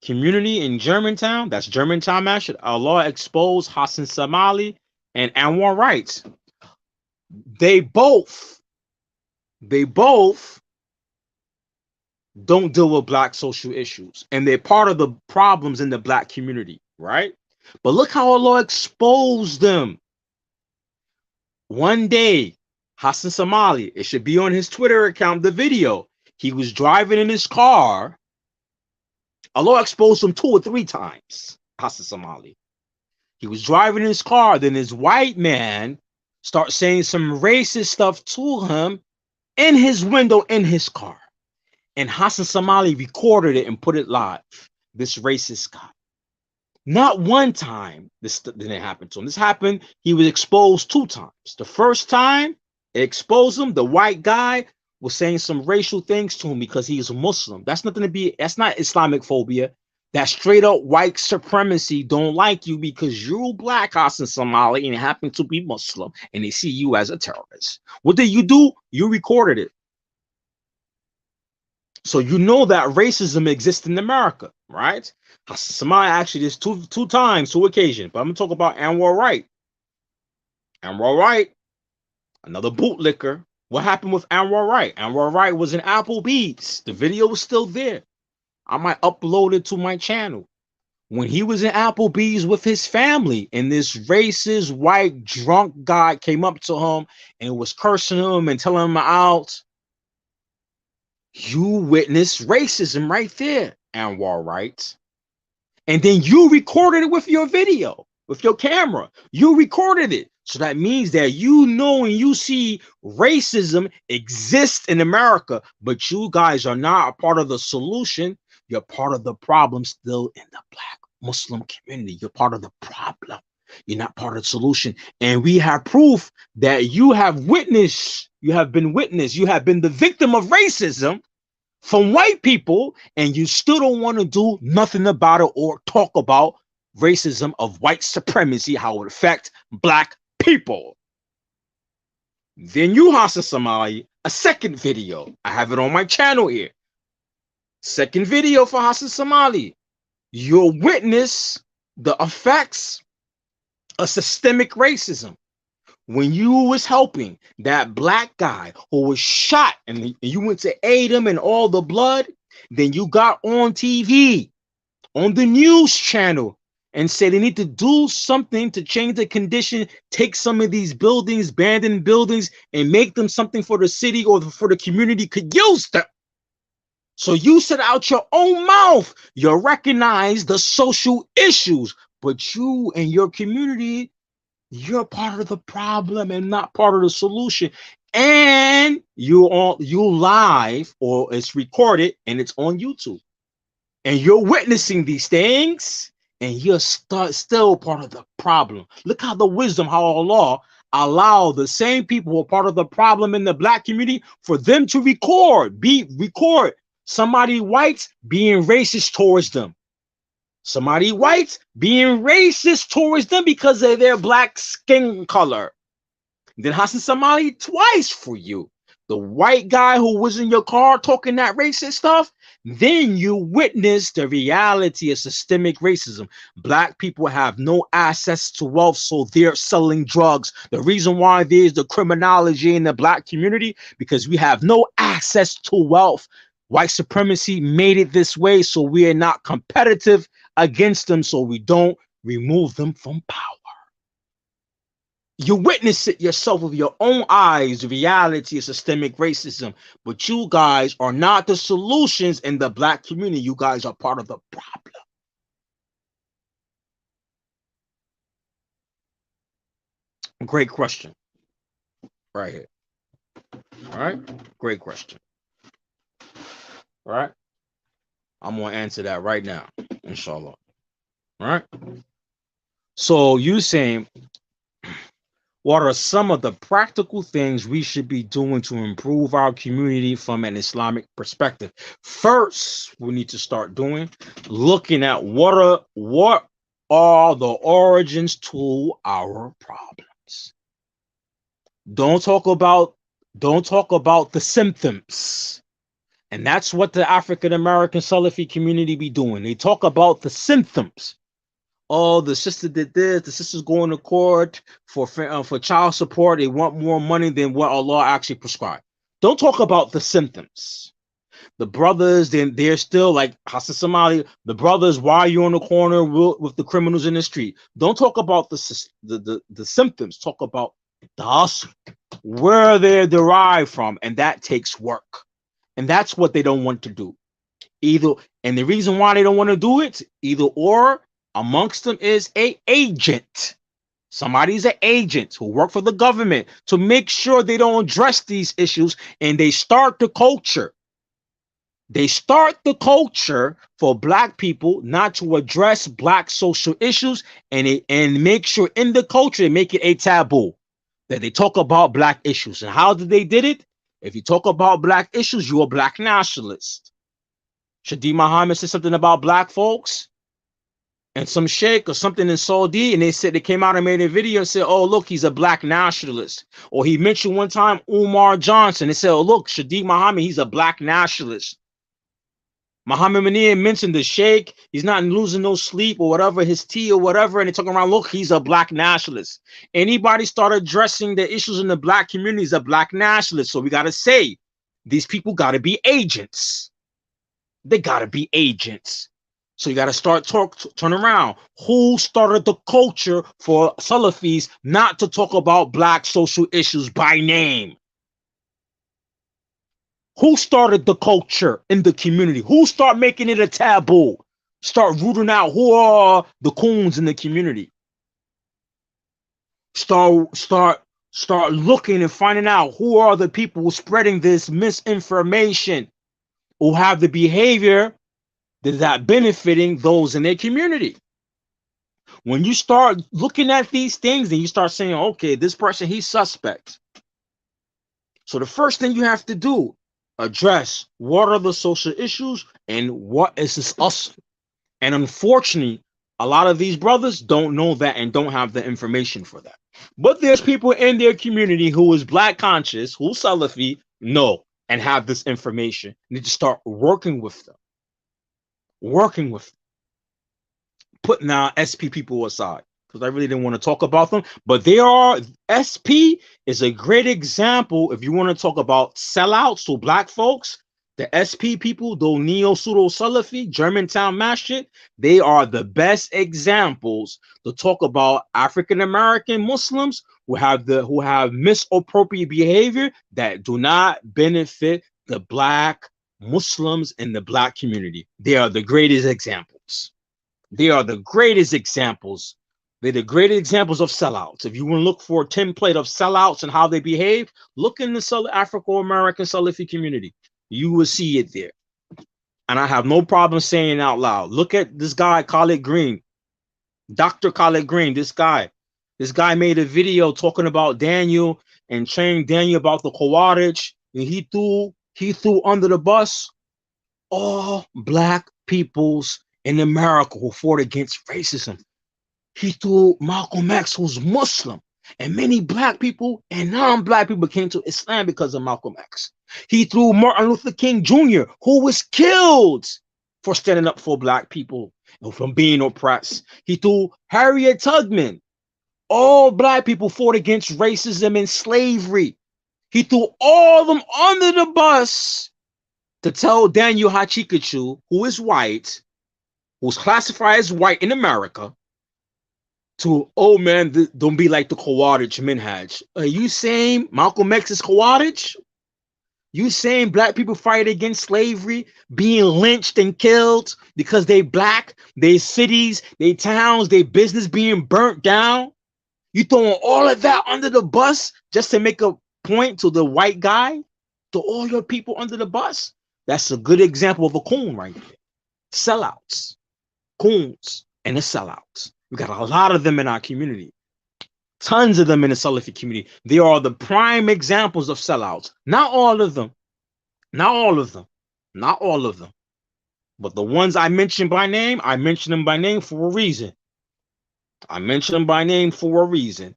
community in Germantown, that's Germantown Masjid. Allah exposed Hassan Samali and Anwar Wright. They both don't deal with black social issues, and they're part of the problems in the black community, right? But look how Allah exposed them. One day, Hassan Somali, it should be on his Twitter account, the video. He was driving in his car. Allah exposed him 2 or 3 times, Hassan Somali. He was driving in his car, then his white man starts saying some racist stuff to him in his window in his car. And Hassan Somali recorded it and put it live. This racist guy. Not one time this didn't happen to him. This happened, he was exposed 2 times. The first time it exposed him, the white guy was saying some racial things to him because he's a Muslim. That's not Islamic phobia. That straight up white supremacy don't like you because you're black, Hassan Somali, and happen to be Muslim, and they see you as a terrorist. What did you do? You recorded it. So you know that racism exists in America, right? Somebody actually, there's two times, 2 occasions, but I'm gonna talk about Anwar Wright. Anwar Wright, another bootlicker. What happened with Anwar Wright? Anwar Wright was in Applebee's. The video was still there. I might upload it to my channel. When he was in Applebee's with his family, and this racist white drunk guy came up to him and was cursing him and telling him out. You witnessed racism right there, Anwar Wright. And then you recorded it with your video, with your camera. You recorded it. So that means that you know and you see racism exists in America, but you guys are not a part of the solution. You're part of the problem still in the Black Muslim community. You're part of the problem. You're not part of the solution. And we have proof that you have witnessed, you have been the victim of racism from white people, and you still don't want to do nothing about it or talk about racism of white supremacy, how it affects black people. Then you, Hassan Somali, a second video. I have it on my channel here. Second video for Hassan Somali. You'll witness the effects of systemic racism. When you was helping that black guy who was shot and you went to aid him and all the blood, then you got on TV, on the news channel, and said they need to do something to change the condition, take some of these buildings, abandoned buildings, and make them something for the city or for the community could use them. So you said out your own mouth, you recognize the social issues, but you and your community, you're part of the problem and not part of the solution. And you live, or it's recorded and it's on YouTube. And you're witnessing these things and you're still part of the problem. Look how the wisdom, how Allah allow the same people who are part of the problem in the black community for them to record somebody white being racist towards them. Somebody white being racist towards them because of their black skin color. Then Hassan Somali twice for you. The white guy who was in your car talking that racist stuff, then you witness the reality of systemic racism. Black people have no access to wealth, so they're selling drugs. The reason why there's the criminology in the black community, because we have no access to wealth. White supremacy made it this way, so we are not competitive against them, so we don't remove them from power. You witness it yourself with your own eyes, the reality of systemic racism, but you guys are not the solutions in the black community. You guys are part of the problem. Great question. Right here. All right. Great question. All right. I'm going to answer that right now, inshallah. All right. So you saying, what are some of the practical things we should be doing to improve our community from an Islamic perspective? First, we need to start looking at what are the origins to our problems. Don't talk about the symptoms. And that's what the African American Salafi community be doing. They talk about the symptoms. Oh, the sister did this. The sister's going to court for child support. They want more money than what Allah actually prescribed. Don't talk about the symptoms. The brothers, then they're still like Hassan Somali. The brothers, why are you on the corner with the criminals in the street? Don't talk about the symptoms. Talk about the hustle, where they're derived from, and that takes work. And that's what they don't want to do. And the reason why they don't want to do it, either or, amongst them is an agent. Somebody's an agent who work for the government to make sure they don't address these issues, and they start the culture. They start the culture for black people not to address black social issues, and make sure in the culture they make it a taboo that they talk about black issues. And how did they did it? If you talk about black issues, you're a black nationalist. Shadeed Muhammad said something about black folks and some sheikh or something in Saudi, and they came out and made a video and said, oh, look, he's a black nationalist. Or he mentioned one time Umar Johnson. They said, oh, look, Shadeed Muhammad, he's a black nationalist. Muhammad Munir mentioned the sheikh, he's not losing no sleep or whatever, his tea or whatever, and they talking around, look, he's a black nationalist. Anybody start addressing the issues in the black community is a black nationalist. So we got to say, these people got to be agents. They got to be agents. So you got to start turn around. Who started the culture for Salafis not to talk about black social issues by name? Who started the culture in the community? Who started making it a taboo? Start rooting out who are the coons in the community. Start looking and finding out who are the people spreading this misinformation, who have the behavior that benefiting those in their community. When you start looking at these things, then you start saying, okay, this person, he's suspect. So the first thing you have to do, address what are the social issues and what is this us. And unfortunately, a lot of these brothers don't know that and don't have the information for that. But there's people in their community who is black conscious, who Salafi, know and have this information. You need to start working with them. Putting our SP people aside, because I really didn't want to talk about them, but SP is a great example. If you want to talk about sellouts to black folks, the SP people, the neo-pseudo-Salafi, Germantown Masjid, they are the best examples to talk about African-American Muslims who have misappropriate behavior that do not benefit the black Muslims in the black community. They are the greatest examples. They're the greatest examples of sellouts. If you want to look for a template of sellouts and how they behave, look in the Afro-American Salafi community. You will see it there. And I have no problem saying it out loud. Look at this guy, Khalid Green. Dr. Khalid Green, this guy made a video talking about Daniel and training Daniel about the Khawarij. And he threw under the bus all black peoples in America who fought against racism. He threw Malcolm X, who's Muslim, and many black people and non-black people came to Islam because of Malcolm X. He threw Martin Luther King Jr., who was killed for standing up for black people and from being oppressed. He threw Harriet Tubman. All black people fought against racism and slavery. He threw all of them under the bus to tell Daniel Hachikachu, who is white, who's classified as white in America, to, oh man, don't be like the Khawarij Minhaj. Are you saying Malcolm X is Khawarij? You saying black people fight against slavery, being lynched and killed because they black, their cities, their towns, their business being burnt down? You throwing all of that under the bus just to make a point to the white guy, to all your people under the bus? That's a good example of a coon right there. Sellouts, coons, and the sellouts. We got a lot of them in our community. Tons of them in the Salafi community. They are the prime examples of sellouts. Not all of them. Not all of them. Not all of them. But the ones I mentioned by name, I mention them by name for a reason. I mention them by name for a reason.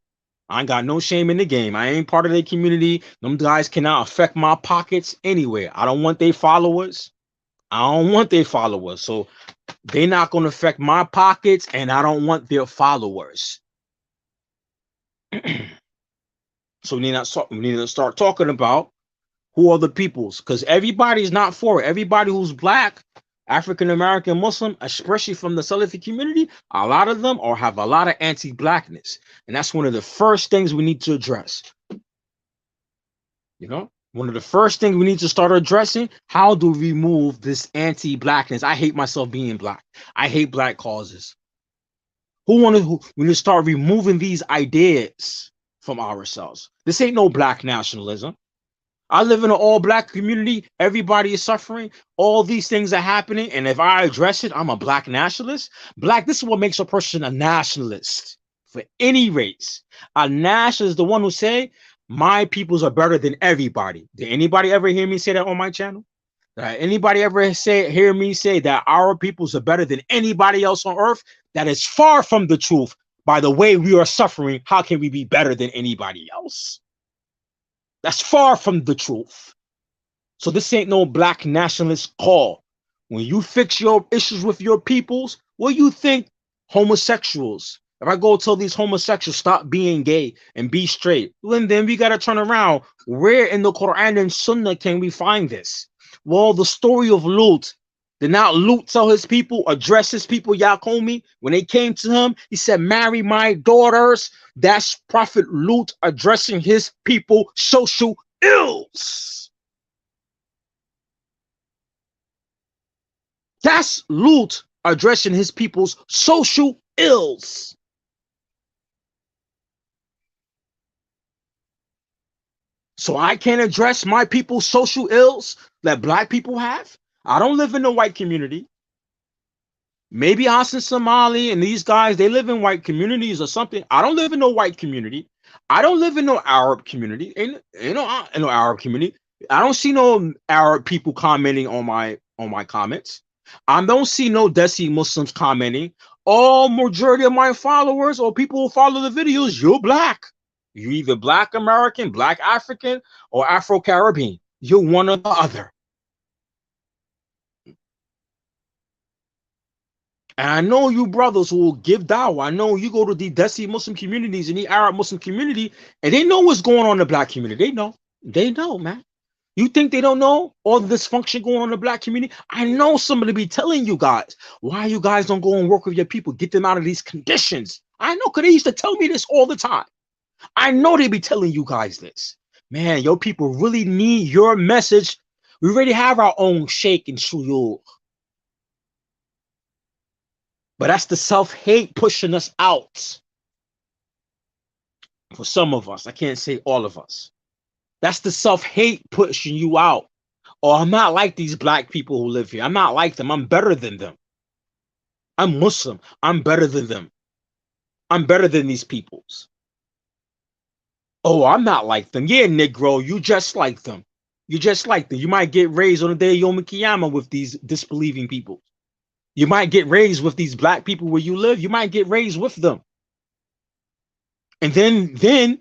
I ain't got no shame in the game. I ain't part of their community. Them guys cannot affect my pockets anyway. I don't want their followers. So they're not going to affect my pockets, and I don't want their followers. So we need to start talking about who are the peoples, because everybody's not for it. Everybody who's black, African American, Muslim, especially from the Salafi community, a lot of them have a lot of anti-blackness, and that's one of the first things we need to address. You know, one of the first things we need to start addressing: how do we remove this anti-blackness? I hate myself being black. I hate black causes. We need to start removing these ideas from ourselves. This ain't no black nationalism. I live in an all black community. Everybody is suffering. All these things are happening. And if I address it, I'm a black nationalist. Black, this is what makes a person a nationalist for any race. A nationalist is the one who say, my peoples are better than everybody. Did anybody ever hear me say that on my channel? Anybody ever hear me say that our peoples are better than anybody else on earth? That is far from the truth. By the way we are suffering, how can we be better than anybody else? That's far from the truth. So this ain't no black nationalist call. When you fix your issues with your peoples, what you think homosexuals? If I go tell these homosexuals stop being gay and be straight, then we gotta turn around. Where in the Quran and Sunnah can we find this? Well, the story of Lut. Did not Lut tell his people, address his people, Yakomi? When they came to him, he said, marry my daughters. That's Prophet Lut addressing his people social ills. That's Lut addressing his people's social ills. So I can't address my people's social ills that black people have. I don't live in a white community. Maybe Hassan Somali and these guys, they live in white communities or something. I don't live in no white community. I don't live in no Arab community. In no Arab community. I don't see no Arab people commenting on my comments. I don't see no Desi Muslims commenting. All majority of my followers or people who follow the videos, you're black. You're either black American, black African, or Afro-Caribbean. You're one or the other. And I know you brothers who will give dawah. I know you go to the Desi Muslim communities and the Arab Muslim community, and they know what's going on in the black community. They know. They know, man. You think they don't know all the dysfunction going on in the black community? I know somebody be telling you guys why you guys don't go and work with your people, get them out of these conditions. I know, because they used to tell me this all the time. I know they be telling you guys this. Man, your people really need your message. We already have our own sheikh and shuyukh. But that's the self-hate pushing us out. For some of us, I can't say all of us. That's the self-hate pushing you out. Or I'm not like these black people who live here. I'm not like them. I'm better than them. I'm Muslim. I'm better than them. I'm better than these peoples. Oh, I'm not like them. Yeah, Negro, you just like them. You just like them. You might get raised on the day of Yom Kippur with these disbelieving people. You might get raised with these black people where you live. You might get raised with them. And then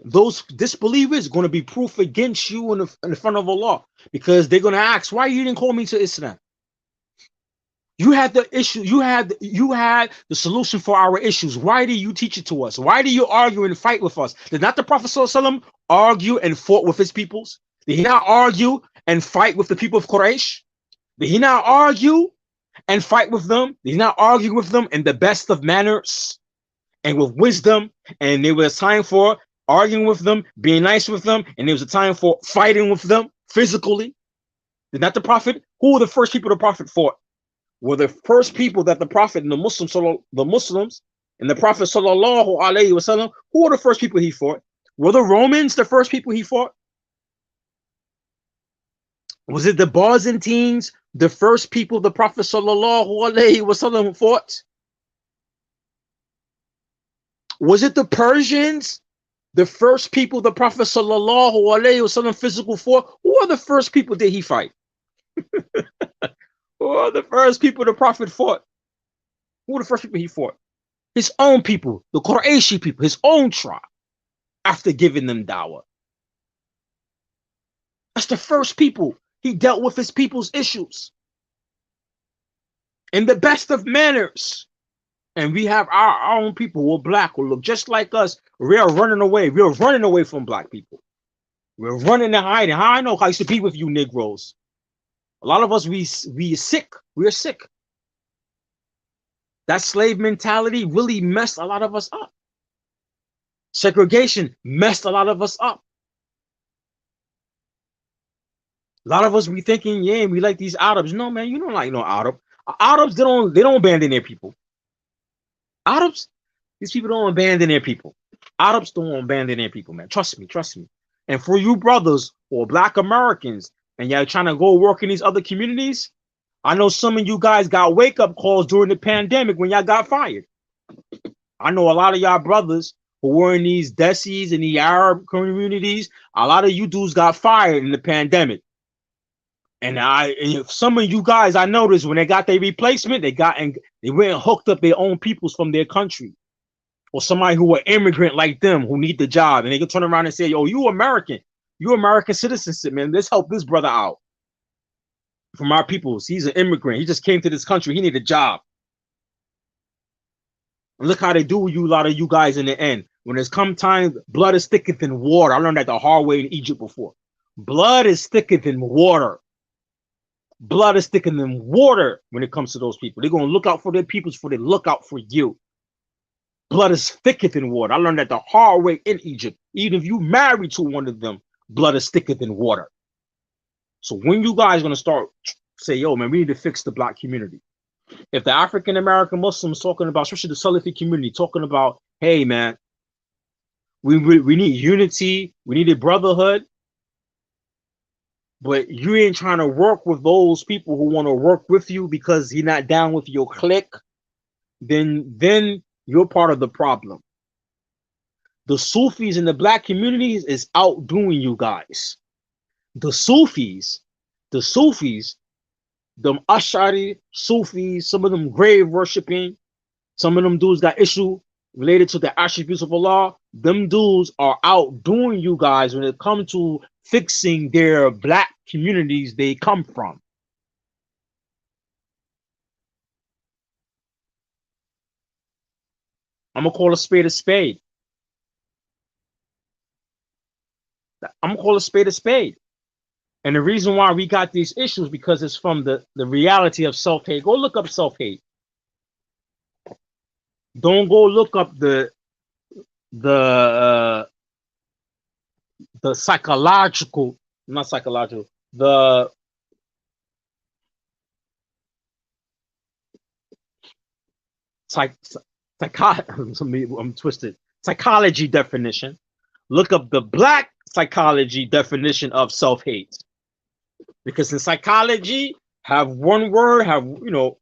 those disbelievers are going to be proof against you in the front of Allah, because they're going to ask, why you didn't call me to Islam? You had the issue. You had the solution for our issues. Why do you teach it to us? Why do you argue and fight with us? Did not the Prophet ﷺ argue and fought with his peoples? Did he not argue and fight with the people of Quraysh? Did he not argue and fight with them? Did he not argue with them in the best of manners and with wisdom? And there was a time for arguing with them, being nice with them, and there was a time for fighting with them physically. Did not the Prophet? Who were the first people the Prophet fought? Were the first people that the Prophet and the Muslims and the Prophet sallallahu alaihi wasallam, who were the first people he fought? Were the Romans the first people he fought? Was it the Byzantines, the first people the Prophet sallallahu alaihi wasallam fought? Was it the Persians, the first people the Prophet sallallahu alaihi wasallam physical fought? Who are the first people did he fight? Who are the first people the Prophet fought? Who are the first people he fought? His own people, the Qurayshi people, his own tribe, after giving them dawah. That's the first people he dealt with his people's issues in the best of manners. And we have our own people who are black, who look just like us. We are running away. We are running away from black people. We're running and hiding. How I know? I used to be with you Negroes. A lot of us, we sick. We're sick. That slave mentality really messed a lot of us up. Segregation messed a lot of us up. A lot of us be thinking, yeah, we like these Arabs. No, man, you don't like no Arab. Arabs, they don't abandon their people. Arabs, these people don't abandon their people. Arabs don't abandon their people, man. Trust me, trust me. And for you brothers or Black Americans, and y'all trying to go work in these other communities, I know some of you guys got wake up calls during the pandemic when y'all got fired. I know a lot of y'all brothers who were in these desis and the Arab communities. A lot of you dudes got fired in the pandemic. And some of you guys, I noticed when they got their replacement, they went and hooked up their own peoples from their country, or somebody who are immigrant like them who need the job, and they can turn around and say, "Yo, you American citizenship, man. Let's help this brother out from our peoples. He's an immigrant. He just came to this country. He need a job." And look how they do you, a lot of you guys in the end. When it's come time, blood is thicker than water. I learned that the hard way in Egypt before. Blood is thicker than water. Blood is thicker than water when it comes to those people. They're going to look out for their peoples before they look out for you. Blood is thicker than water. I learned that the hard way in Egypt. Even if you married to one of them, blood is thicker than water. So when you guys going to start say, yo, man, we need to fix the Black community. If the African American Muslims talking about, especially the Salafi community, talking about, hey, man, we need unity, we need a brotherhood, but you ain't trying to work with those people who want to work with you because you're not down with your clique, then you're part of the problem. The Sufis in the Black communities is outdoing you guys. The Sufis, them Ash'ari Sufis, some of them grave worshiping, some of them dudes got issue related to the attributes of Allah. Them dudes are outdoing you guys when it comes to fixing their Black communities they come from. I'm gonna call a spade a spade. I'm gonna call a spade a spade. And the reason why we got these issues because it's from the reality of self-hate. Go look up self-hate. Don't go look up the psychological, not psychological, the I'm twisted. Psychology definition. Look up the Black psychology definition of self-hate. Because in psychology, have one word,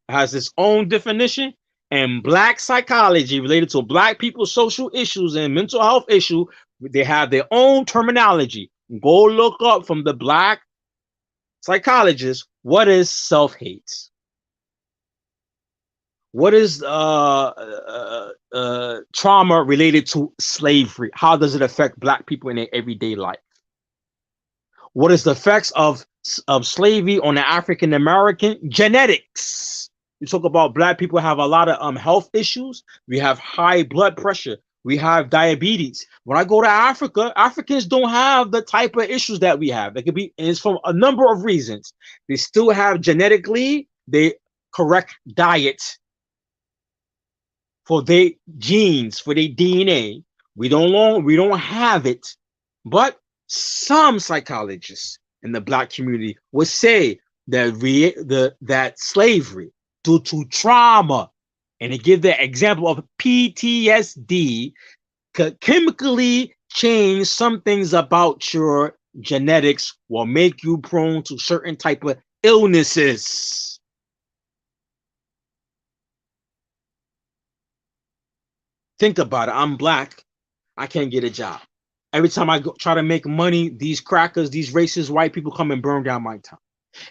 has its own definition, and Black psychology related to Black people's social issues and mental health issue, they have their own terminology. Go look up from the Black psychologists, what is self-hate? What is trauma related to slavery? How does it affect Black people in their everyday life? What is the effects of slavery on the African American? Genetics. You talk about Black people have a lot of health issues. We have high blood pressure. We have diabetes. When I go to Africa, Africans don't have the type of issues that we have. It could be, and it's from a number of reasons. They still have genetically the correct diet for their genes, for their DNA. We don't have it, but some psychologists in the Black community would say that that slavery due to trauma, and they give the example of PTSD, could chemically change some things about your genetics, will make you prone to certain type of illnesses. Think about it. I'm Black. I can't get a job. Every time I try to make money, these crackers, these racist white people come and burn down my town.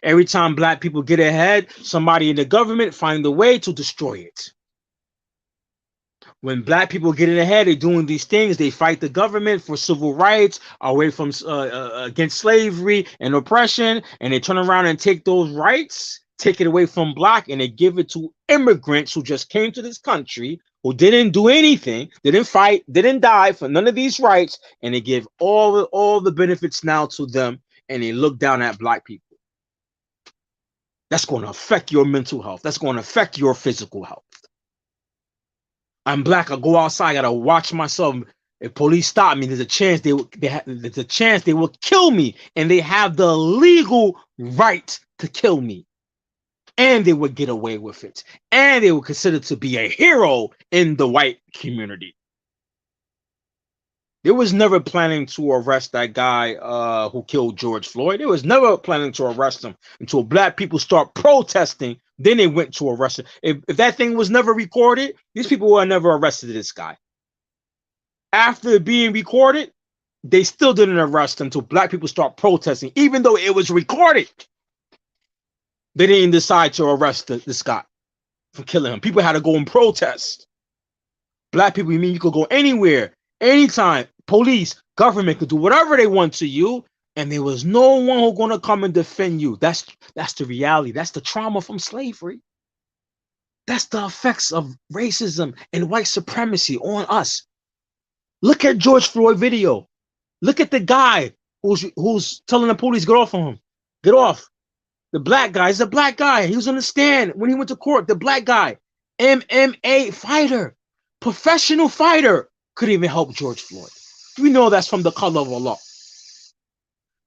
Every time Black people get ahead, somebody in the government find a way to destroy it. When Black people get in ahead, they're doing these things. They fight the government for civil rights, away from against slavery and oppression, and they turn around and take those rights, take it away from Black, and they give it to immigrants who just came to this country, who didn't do anything, didn't fight, didn't die for none of these rights, and they give all the benefits now to them, and they look down at Black people. That's going to affect your mental health. That's going to affect your physical health. I'm Black. I go outside. I gotta watch myself. If police stop me, there's a chance they will kill me, and they have the legal right to kill me, and they would get away with it, and they were considered to be a hero in the white community. They was never planning to arrest that guy who killed George Floyd. They was never planning to arrest him until black people start protesting. Then they went to arrest him. If that thing was never recorded, these people were never arrested this guy. After being recorded, they still didn't arrest him until black people start protesting, even though it was recorded. They didn't decide to arrest this guy for killing him. People had to go and protest. Black people, you mean you could go anywhere, anytime. Police, government could do whatever they want to you, and there was no one who's gonna come and defend you. That's the reality. That's the trauma from slavery. That's the effects of racism and white supremacy on us. Look at George Floyd video. Look at the guy who's telling the police, get off on him. Get off. The black guy is a black guy. He was on the stand when he went to court. The black guy, MMA fighter, professional fighter, couldn't even help George Floyd. We know that's from the color of Allah.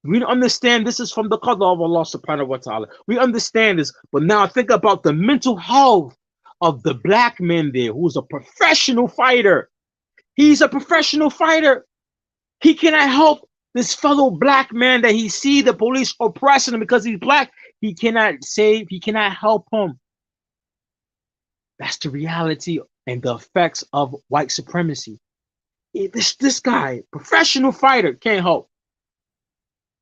We understand this is from the color of Allah subhanahu wa ta'ala. We understand this, but now think about the mental health of the black man there who's a professional fighter. He's a professional fighter. He cannot help this fellow black man that he see the police oppressing him because he's black. He cannot save, he cannot help him. That's the reality and the effects of white supremacy. This guy, professional fighter, can't help.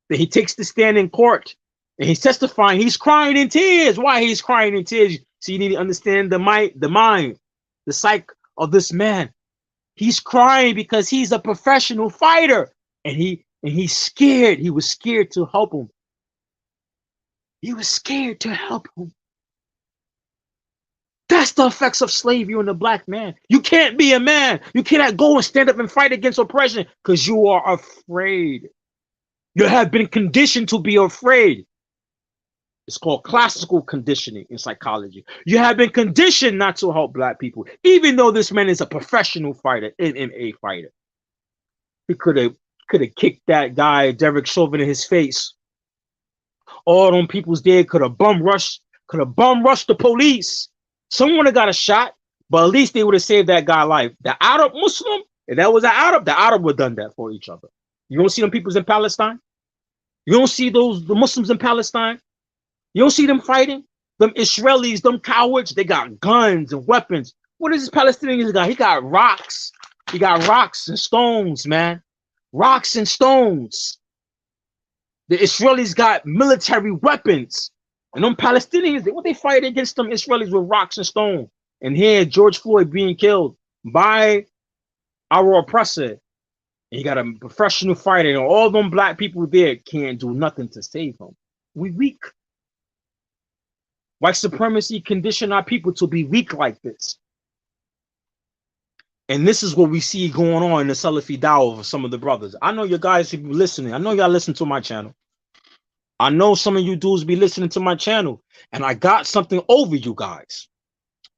Then he takes the stand in court and he's testifying. He's crying in tears. Why he's crying in tears? So you need to understand the mind, the psyche of this man. He's crying because he's a professional fighter, and he's scared. He was scared to help him. He was scared to help him. That's the effects of slavery on the black man. You can't be a man. You cannot go and stand up and fight against oppression because you are afraid. You have been conditioned to be afraid. It's called classical conditioning in psychology. You have been conditioned not to help black people, even though this man is a professional fighter, MMA fighter. He could have kicked that guy, Derek Chauvin, in his face. All them people's dead, could have bum rushed the police. Someone would have got a shot, but at least they would have saved that guy's life. The Arab Muslim, if that was an Arab, the Arab would have done that for each other. You don't see them peoples in Palestine? You don't see the Muslims in Palestine? You don't see them fighting? Them Israelis, them cowards, they got guns and weapons. What does this Palestinian got? He got rocks. He got rocks and stones, man. Rocks and stones. The Israelis got military weapons. And them Palestinians, what they fight against them Israelis with rocks and stone. And here, George Floyd being killed by our oppressor. And you got a professional fighter, and all them black people there can't do nothing to save him. We weak. White supremacy condition our people to be weak like this. And this is what we see going on in the Salafi Dawah of some of the brothers. I know you guys be listening. I know y'all listen to my channel. I know some of you dudes be listening to my channel. And I got something over you guys.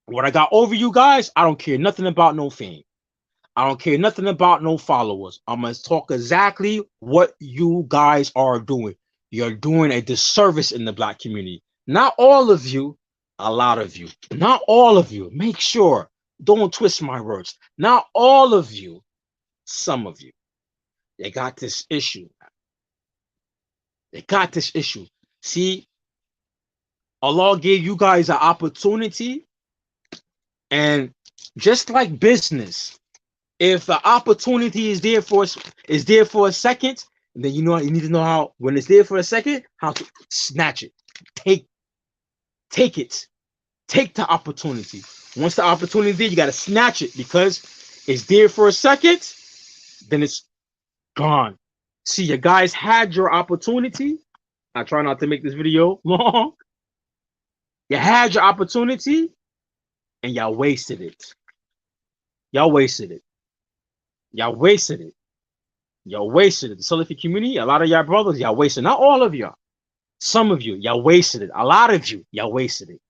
What I got over you guys, I don't care nothing about no fame. I don't care nothing about no followers. I'm going to talk exactly what you guys are doing. You're doing a disservice in the black community. Not all of you, a lot of you. Not all of you. Make sure. Don't twist my words. Not all of you, some of you. They got this issue. They got this issue. See, Allah gave you guys an opportunity. And just like business, if the opportunity is there for a second, then you need to know how, when it's there for a second, how to snatch it. Take it. Take the opportunity. Once the opportunity is there, you got to snatch it because it's there for a second, then it's gone. See, you guys had your opportunity. I try not to make this video long. You had your opportunity and y'all wasted it. Y'all wasted it. Y'all wasted it. Y'all wasted it. The Salafi community, a lot of y'all brothers, y'all wasted it. Not all of y'all. Some of you, y'all wasted it. A lot of you, y'all wasted it.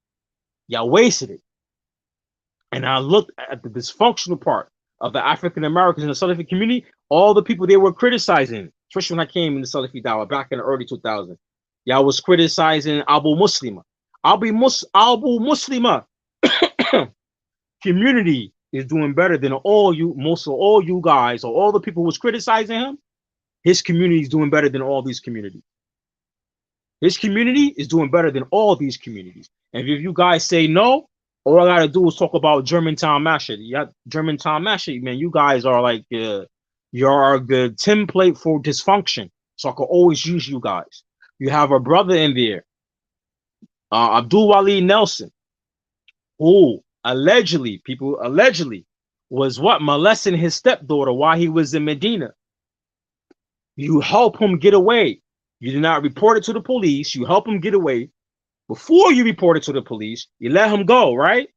Y'all wasted it. And I looked at the dysfunctional part of the African Americans in the Salafi community, all the people they were criticizing, especially when I came in the Salafi Dawah back in the early 2000s. Y'all was criticizing Abu Muslima. Abu Muslima community is doing better than all you, most of all you guys, or all the people who was criticizing him. His community is doing better than all these communities. His community is doing better than all these communities. And if you guys say no, all I gotta do is talk about Germantown Master. Yeah, Germantown Master, man. You guys are like you're the template for dysfunction. So I can always use you guys. You have a brother in there, Abdul Wali Nelson, who allegedly, people allegedly, was what, molesting his stepdaughter while he was in Medina. You help him get away. You did not report it to the police. You help him get away. Before you report it to the police, you let him go, right?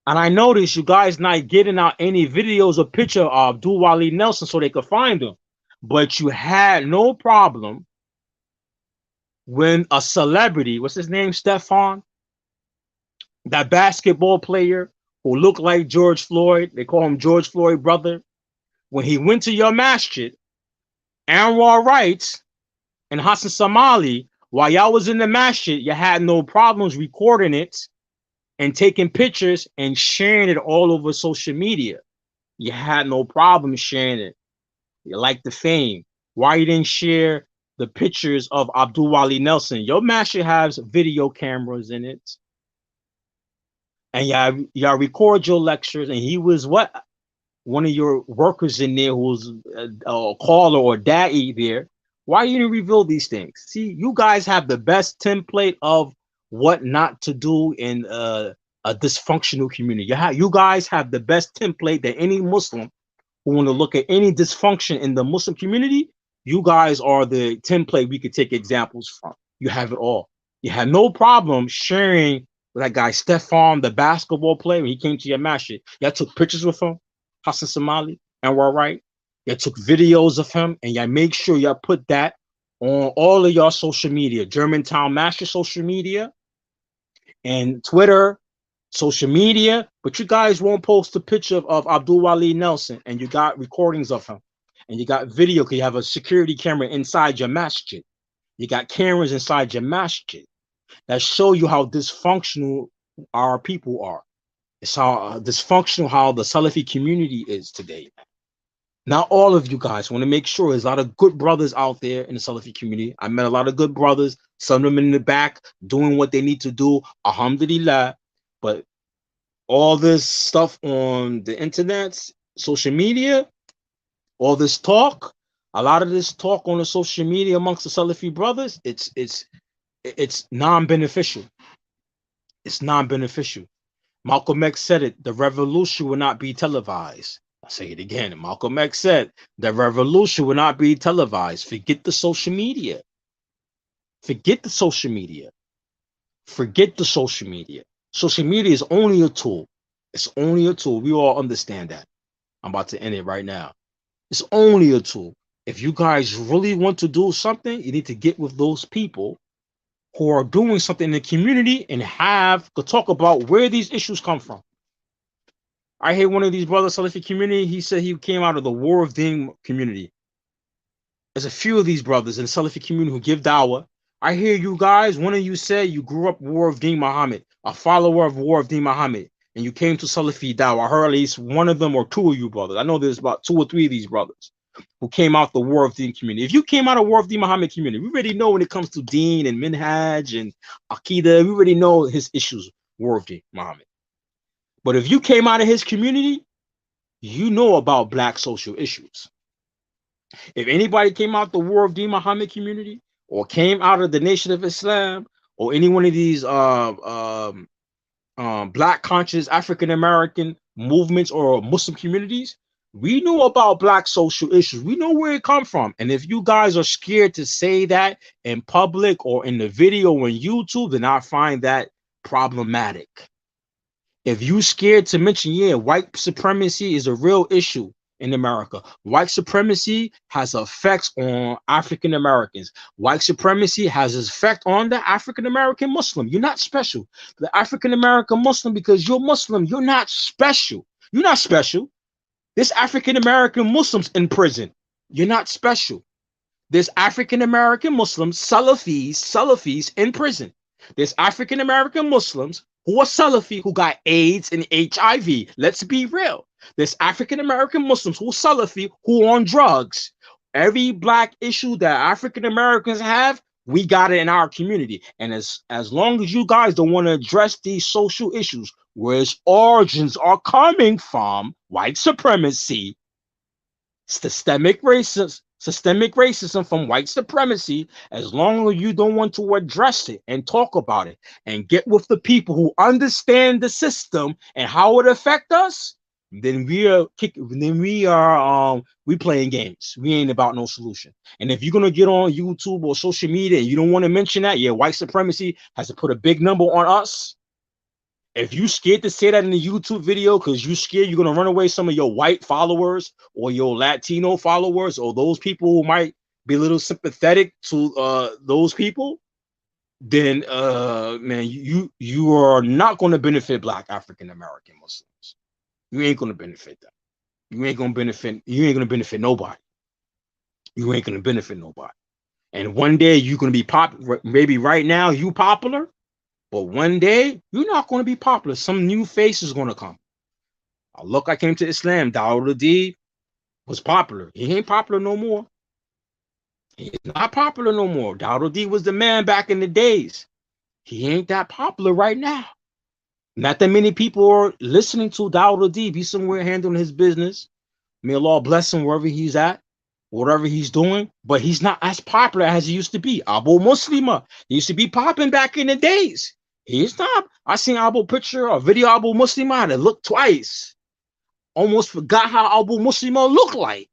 And I noticed you guys not getting out any videos or picture of Abdul Wali Nelson so they could find him. But you had no problem when a celebrity, what's his name, Stefan, that basketball player who looked like George Floyd, they call him George Floyd brother, when he went to your masjid, Anwar writes, and Hassan Somali, while y'all was in the masjid, you had no problems recording it and taking pictures and sharing it all over social media. You had no problem sharing it. You like the fame. Why you didn't share the pictures of Abdul Wali Nelson? Your masjid has video cameras in it. And y'all record your lectures, and he was what? One of your workers in there who was a caller or da'i there. Why you didn't reveal these things? See, you guys have the best template of what not to do in a dysfunctional community. You guys have the best template that any Muslim who want to look at any dysfunction in the Muslim community, you guys are the template we could take examples from. You have it all. You had no problem sharing with that guy Stefan, the basketball player, when he came to your masjid. Y'all took pictures with him, Hassan Somali, and we're right. Y'all took videos of him, and y'all make sure y'all put that on all of your social media, Germantown Master social media, and Twitter, social media. But you guys won't post a picture of Abdul Wali Nelson, and you got recordings of him, and you got video because you have a security camera inside your masjid. You got cameras inside your masjid that show you how dysfunctional our people are. It's how dysfunctional how the Salafi community is today. Not all of you guys. Want to make sure there's a lot of good brothers out there in the Salafi community. I met a lot of good brothers, some of them in the back doing what they need to do, alhamdulillah. But all this stuff on the internet, social media, all this talk, a lot of this talk on the social media amongst the Salafi brothers, it's non-beneficial. It's non-beneficial. Malcolm X said it, the revolution will not be televised. I'll say it again. Malcolm X said, the revolution will not be televised. Forget the social media. Forget the social media. Forget the social media. Social media is only a tool. It's only a tool. We all understand that. I'm about to end it right now. It's only a tool. If you guys really want to do something, you need to get with those people who are doing something in the community and could talk about where these issues come from. I hear one of these brothers, Salafi community, he said he came out of the War of Deen community. There's a few of these brothers in the Salafi community who give dawah. I hear you guys, one of you said you grew up War of Deen Muhammad, a follower of War of Deen Muhammad, and you came to Salafi dawah. I heard at least one of them or two of you brothers. I know there's about 2 or 3 of these brothers who came out the War of Deen community. If you came out of War of Deen Muhammad community, we already know when it comes to Deen and Minhaj and Aqidah, we already know his issues, War of Deen Muhammad. But if you came out of his community, you know about black social issues. If anybody came out the War of Deen Muhammad community or came out of the Nation of Islam or any one of these black conscious African American movements or Muslim communities, we know about black social issues. We know where it come from. And if you guys are scared to say that in public or in the video on YouTube, then I find that problematic. If you scared to mention, yeah, white supremacy is a real issue in America. White supremacy has effects on African Americans. White supremacy has an effect on the African American Muslim. You're not special. The African American Muslim, because you're Muslim, you're not special. You're not special. There's African American Muslims in prison. You're not special. There's African American Muslims, Salafis in prison. There's African American Muslims who are Salafi, who got AIDS and HIV. Let's be real. There's African American Muslims who are Salafi, who are on drugs. Every black issue that African Americans have, we got it in our community. And as long as you guys don't want to address these social issues, where its origins are coming from, white supremacy, systemic racism from white supremacy, as long as you don't want to address it and talk about it and get with the people who understand the system and how it affects us, then we playing games. We ain't about no solution. And if you're gonna get on YouTube or social media and you don't want to mention that, yeah, white supremacy has to put a big number on us. If you scared to say that in the YouTube video because you scared you're gonna run away some of your white followers or your Latino followers or those people who might be a little sympathetic to those people, then man, you are not gonna benefit Black African American Muslims. You ain't gonna benefit them. You ain't gonna benefit nobody. You ain't gonna benefit nobody. And one day you're gonna be popular. Maybe right now you popular. But one day, you're not going to be popular. Some new face is going to come. Look, I came to Islam. Dawah was popular. He ain't popular no more. He's not popular no more. Dawah was the man back in the days. He ain't that popular right now. Not that many people are listening to Dawah. He's somewhere handling his business. May Allah bless him wherever he's at, whatever he's doing. But he's not as popular as he used to be. Abu Muslima. He used to be popping back in the days. He's not. I seen Abu picture or video Abu Muslima. I had to look twice. Almost forgot how Abu Muslima looked like.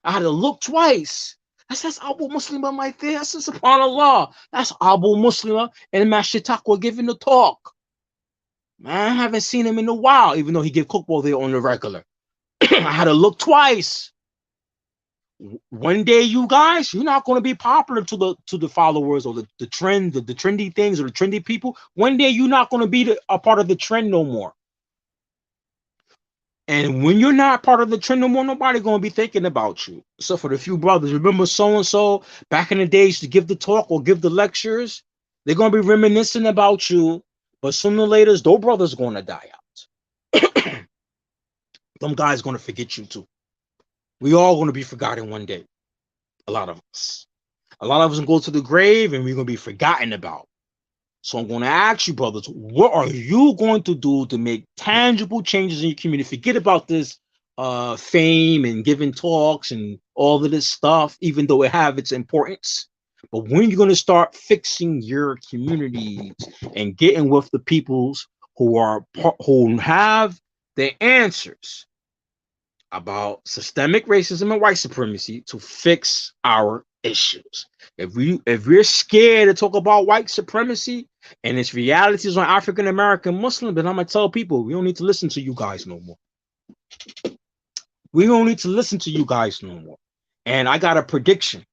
I had to look twice. That's Abu Muslima right there. That's subhanAllah. That's Abu Muslima and Mashitakwa giving the talk. Man, I haven't seen him in a while, even though he give cookball there on the regular. I had to look twice. One day, you guys, you're not going to be popular to the followers or the trend, the trendy things or the trendy people. One day, you're not going to be a part of the trend no more. And when you're not part of the trend no more, nobody going to be thinking about you. So for the few brothers, remember so-and-so back in the days to give the talk or give the lectures? They're going to be reminiscing about you. But sooner or later, those brothers going to die out. Them guys going to forget you too. We all going to be forgotten one day. A lot of us. A lot of us going to go to the grave and we're going to be forgotten about. So I'm going to ask you, brothers, what are you going to do to make tangible changes in your community? Forget about this fame and giving talks and all of this stuff, even though it have its importance. But when you're going to start fixing your communities and getting with the peoples who have the answers about systemic racism and white supremacy to fix our issues. If we're scared to talk about white supremacy and its realities on African American Muslim, then I'm gonna tell people we don't need to listen to you guys no more. We don't need to listen to you guys no more. And I got a prediction.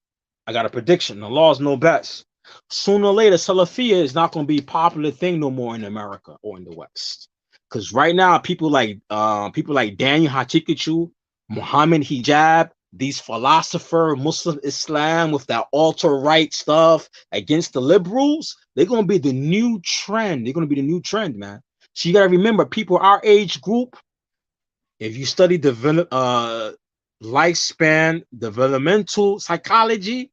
The laws know best. Sooner or later, Salafia is not going to be a popular thing no more in America or in the West. Because right now, people like Daniel Hachikachu, Muhammad Hijab, these philosopher Muslim Islam with that alt-right stuff against the liberals, they're going to be the new trend. They're going to be the new trend, man. So you got to remember, people our age group, if you study lifespan developmental psychology,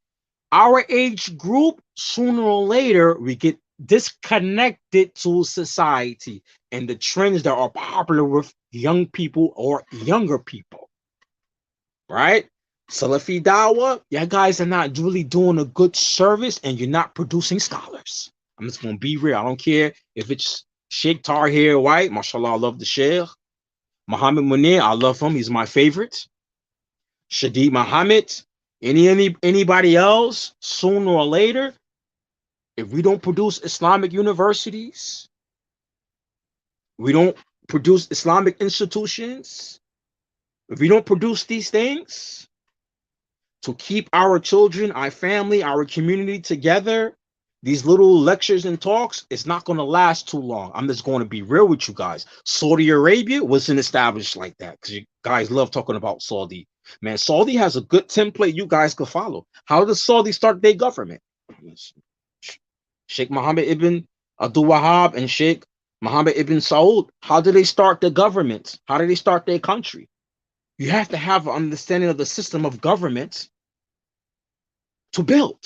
our age group, sooner or later, we get disconnected to society and the trends that are popular with young people or younger people, right? Salafi Dawah, you guys are not really doing a good service and you're not producing scholars. I'm just going to be real. I don't care if it's Sheikh Tahir White. Mashallah, I love the Sheikh. Muhammad Munir, I love him. He's my favorite. Shadid Muhammad, anybody else, sooner or later, if we don't produce Islamic universities, we don't produce Islamic institutions, if we don't produce these things to keep our children, our family, our community together, these little lectures and talks, it's not going to last too long. I'm just going to be real with you guys. Saudi Arabia wasn't established like that because you guys love talking about Saudi. Man, Saudi has a good template you guys could follow. How does Saudi start their government? Sheikh Mohammed ibn Abdul Wahab and Sheikh Muhammad ibn Saud, how did they start the government? How did they start their country? You have to have an understanding of the system of government to build.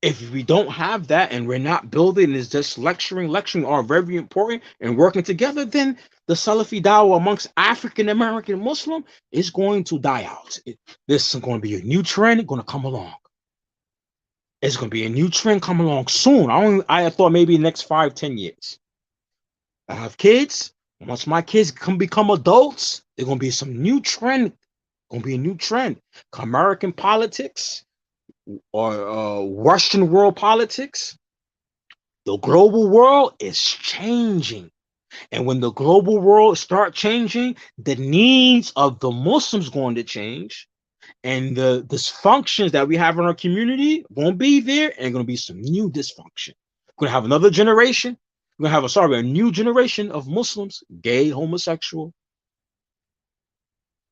If we don't have that and we're not building, is just lecturing are very important and working together, then the Salafi Dawah amongst African American Muslim is going to die out. This is going to be a new trend going to come along. It's going to be a new trend come along soon. I thought maybe next 5-10 years. I have kids. Once my kids become adults, there's going to be some new trend. Going to be a new trend. American politics or Western world politics. The global world is changing. And when the global world start changing, the needs of the Muslims going to change. And the dysfunctions that we have in our community won't be there, and going to be some new dysfunction. We're going to have another generation. We're going to have a new generation of Muslims, gay, homosexual.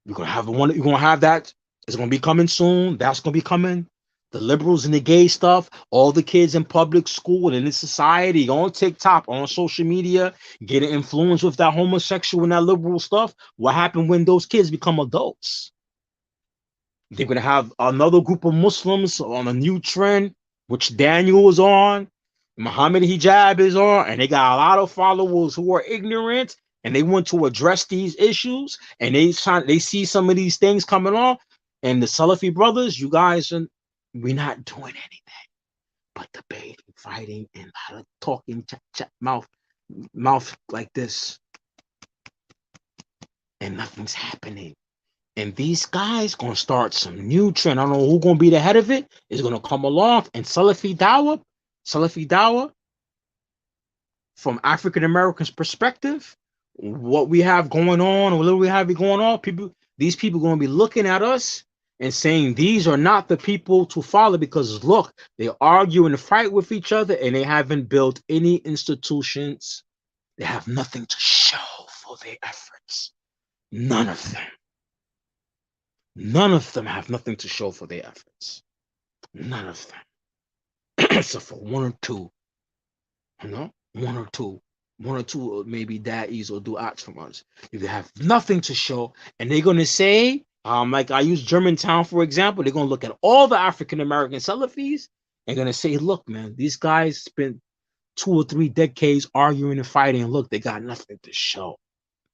We're going to have one. You're going to have that. It's going to be coming soon. That's going to be coming. The liberals and the gay stuff, all the kids in public school and in society, on TikTok, on social media, getting influenced with that homosexual and that liberal stuff. What happened when those kids become adults? They're going to have another group of Muslims on a new trend, which Daniel is on, Muhammad Hijab is on, and they got a lot of followers who are ignorant, and they want to address these issues, and they see some of these things coming on, and the Salafi brothers, you guys, we're not doing anything but debating, fighting, and talking, mouth like this, and nothing's happening. And these guys gonna start some new trend. I don't know who's gonna be the head of it. It's gonna come along. And Salafi Dawah, from African Americans' perspective, what we have going on, what we have going on, these people gonna be looking at us and saying these are not the people to follow, because look, they argue and fight with each other, and they haven't built any institutions. They have nothing to show for their efforts. None of them. None of them have nothing to show for their efforts. None of them. Except for one or two. One or two maybe daddies or du'ats from us. They have nothing to show, and they're gonna say, like I use Germantown for example, they're gonna look at all the African American Salafis and gonna say, look, man, these guys spent 2 or 3 decades arguing and fighting, and look, they got nothing to show.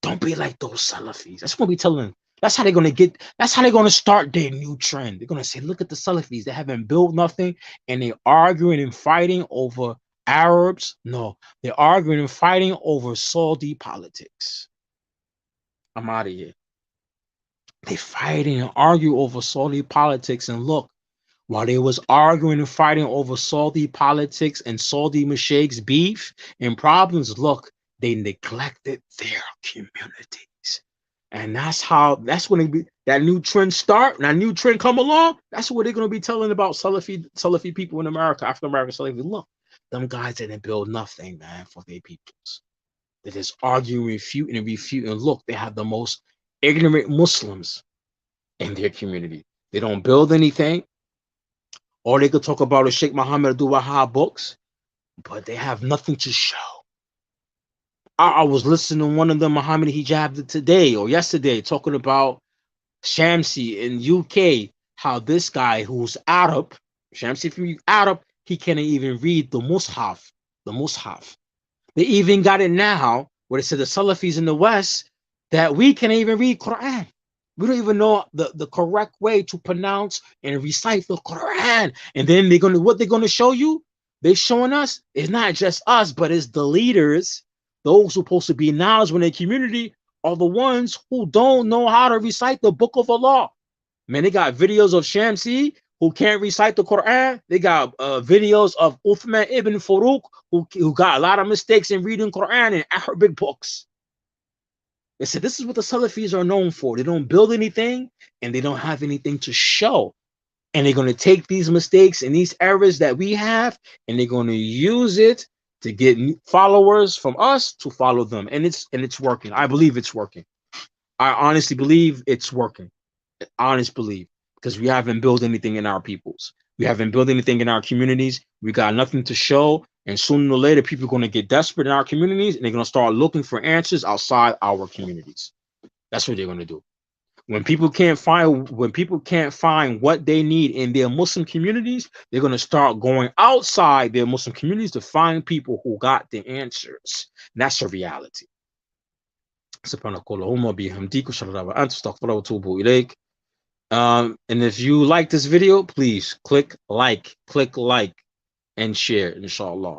Don't be like those Salafis. That's what we telling. That's how they're gonna start their new trend. They're gonna say, look at the Salafis. They haven't built nothing, and they're arguing and fighting over Arabs. No, they're arguing and fighting over Saudi politics. I'm out of here. They fighting and argue over Saudi politics, and look, while they was arguing and fighting over Saudi politics and Saudi mashaykhs beef and problems, look, they neglected their communities. And that's when that new trend start, that new trend come along. That's what they're going to be telling about Salafi people in America, African American Salafi. Look, them guys didn't build nothing, man, for their peoples. They just argue, refute, and look, they have the most ignorant Muslims in their community. They don't build anything. All they could talk about is Sheikh Muhammad Dawah books, but they have nothing to show. I was listening to one of them, Muhammad Hijab, today or yesterday, talking about Shamsi in UK, how this guy who's Arab, Shamsi from Arab, he can't even read the Mus'haf. They even got it now, where it said the Salafis in the West, that we can't even read Quran. We don't even know the correct way to pronounce and recite the Quran. And then what they're gonna show you? They're showing us it's not just us, but it's the leaders. Those who are supposed to be knowledgeable in their community are the ones who don't know how to recite the book of Allah. Man, they got videos of Shamsi who can't recite the Quran. They got videos of Uthman ibn Farouk who got a lot of mistakes in reading Quran in Arabic books. They said this is what the Salafis are known for. They don't build anything, and they don't have anything to show. And they're going to take these mistakes and these errors that we have, and they're going to use it to get followers from us to follow them. And it's working. I believe it's working. I honestly believe it's working. Honest believe, because we haven't built anything in our peoples. We haven't built anything in our communities. We got nothing to show, And sooner or later, people are going to get desperate in our communities, and they're going to start looking for answers outside our communities. That's what they're going to do. When people can't find what they need in their Muslim communities, they're going to start going outside their Muslim communities to find people who got the answers. And that's a reality. And if you like this video, please click like, and share, inshallah.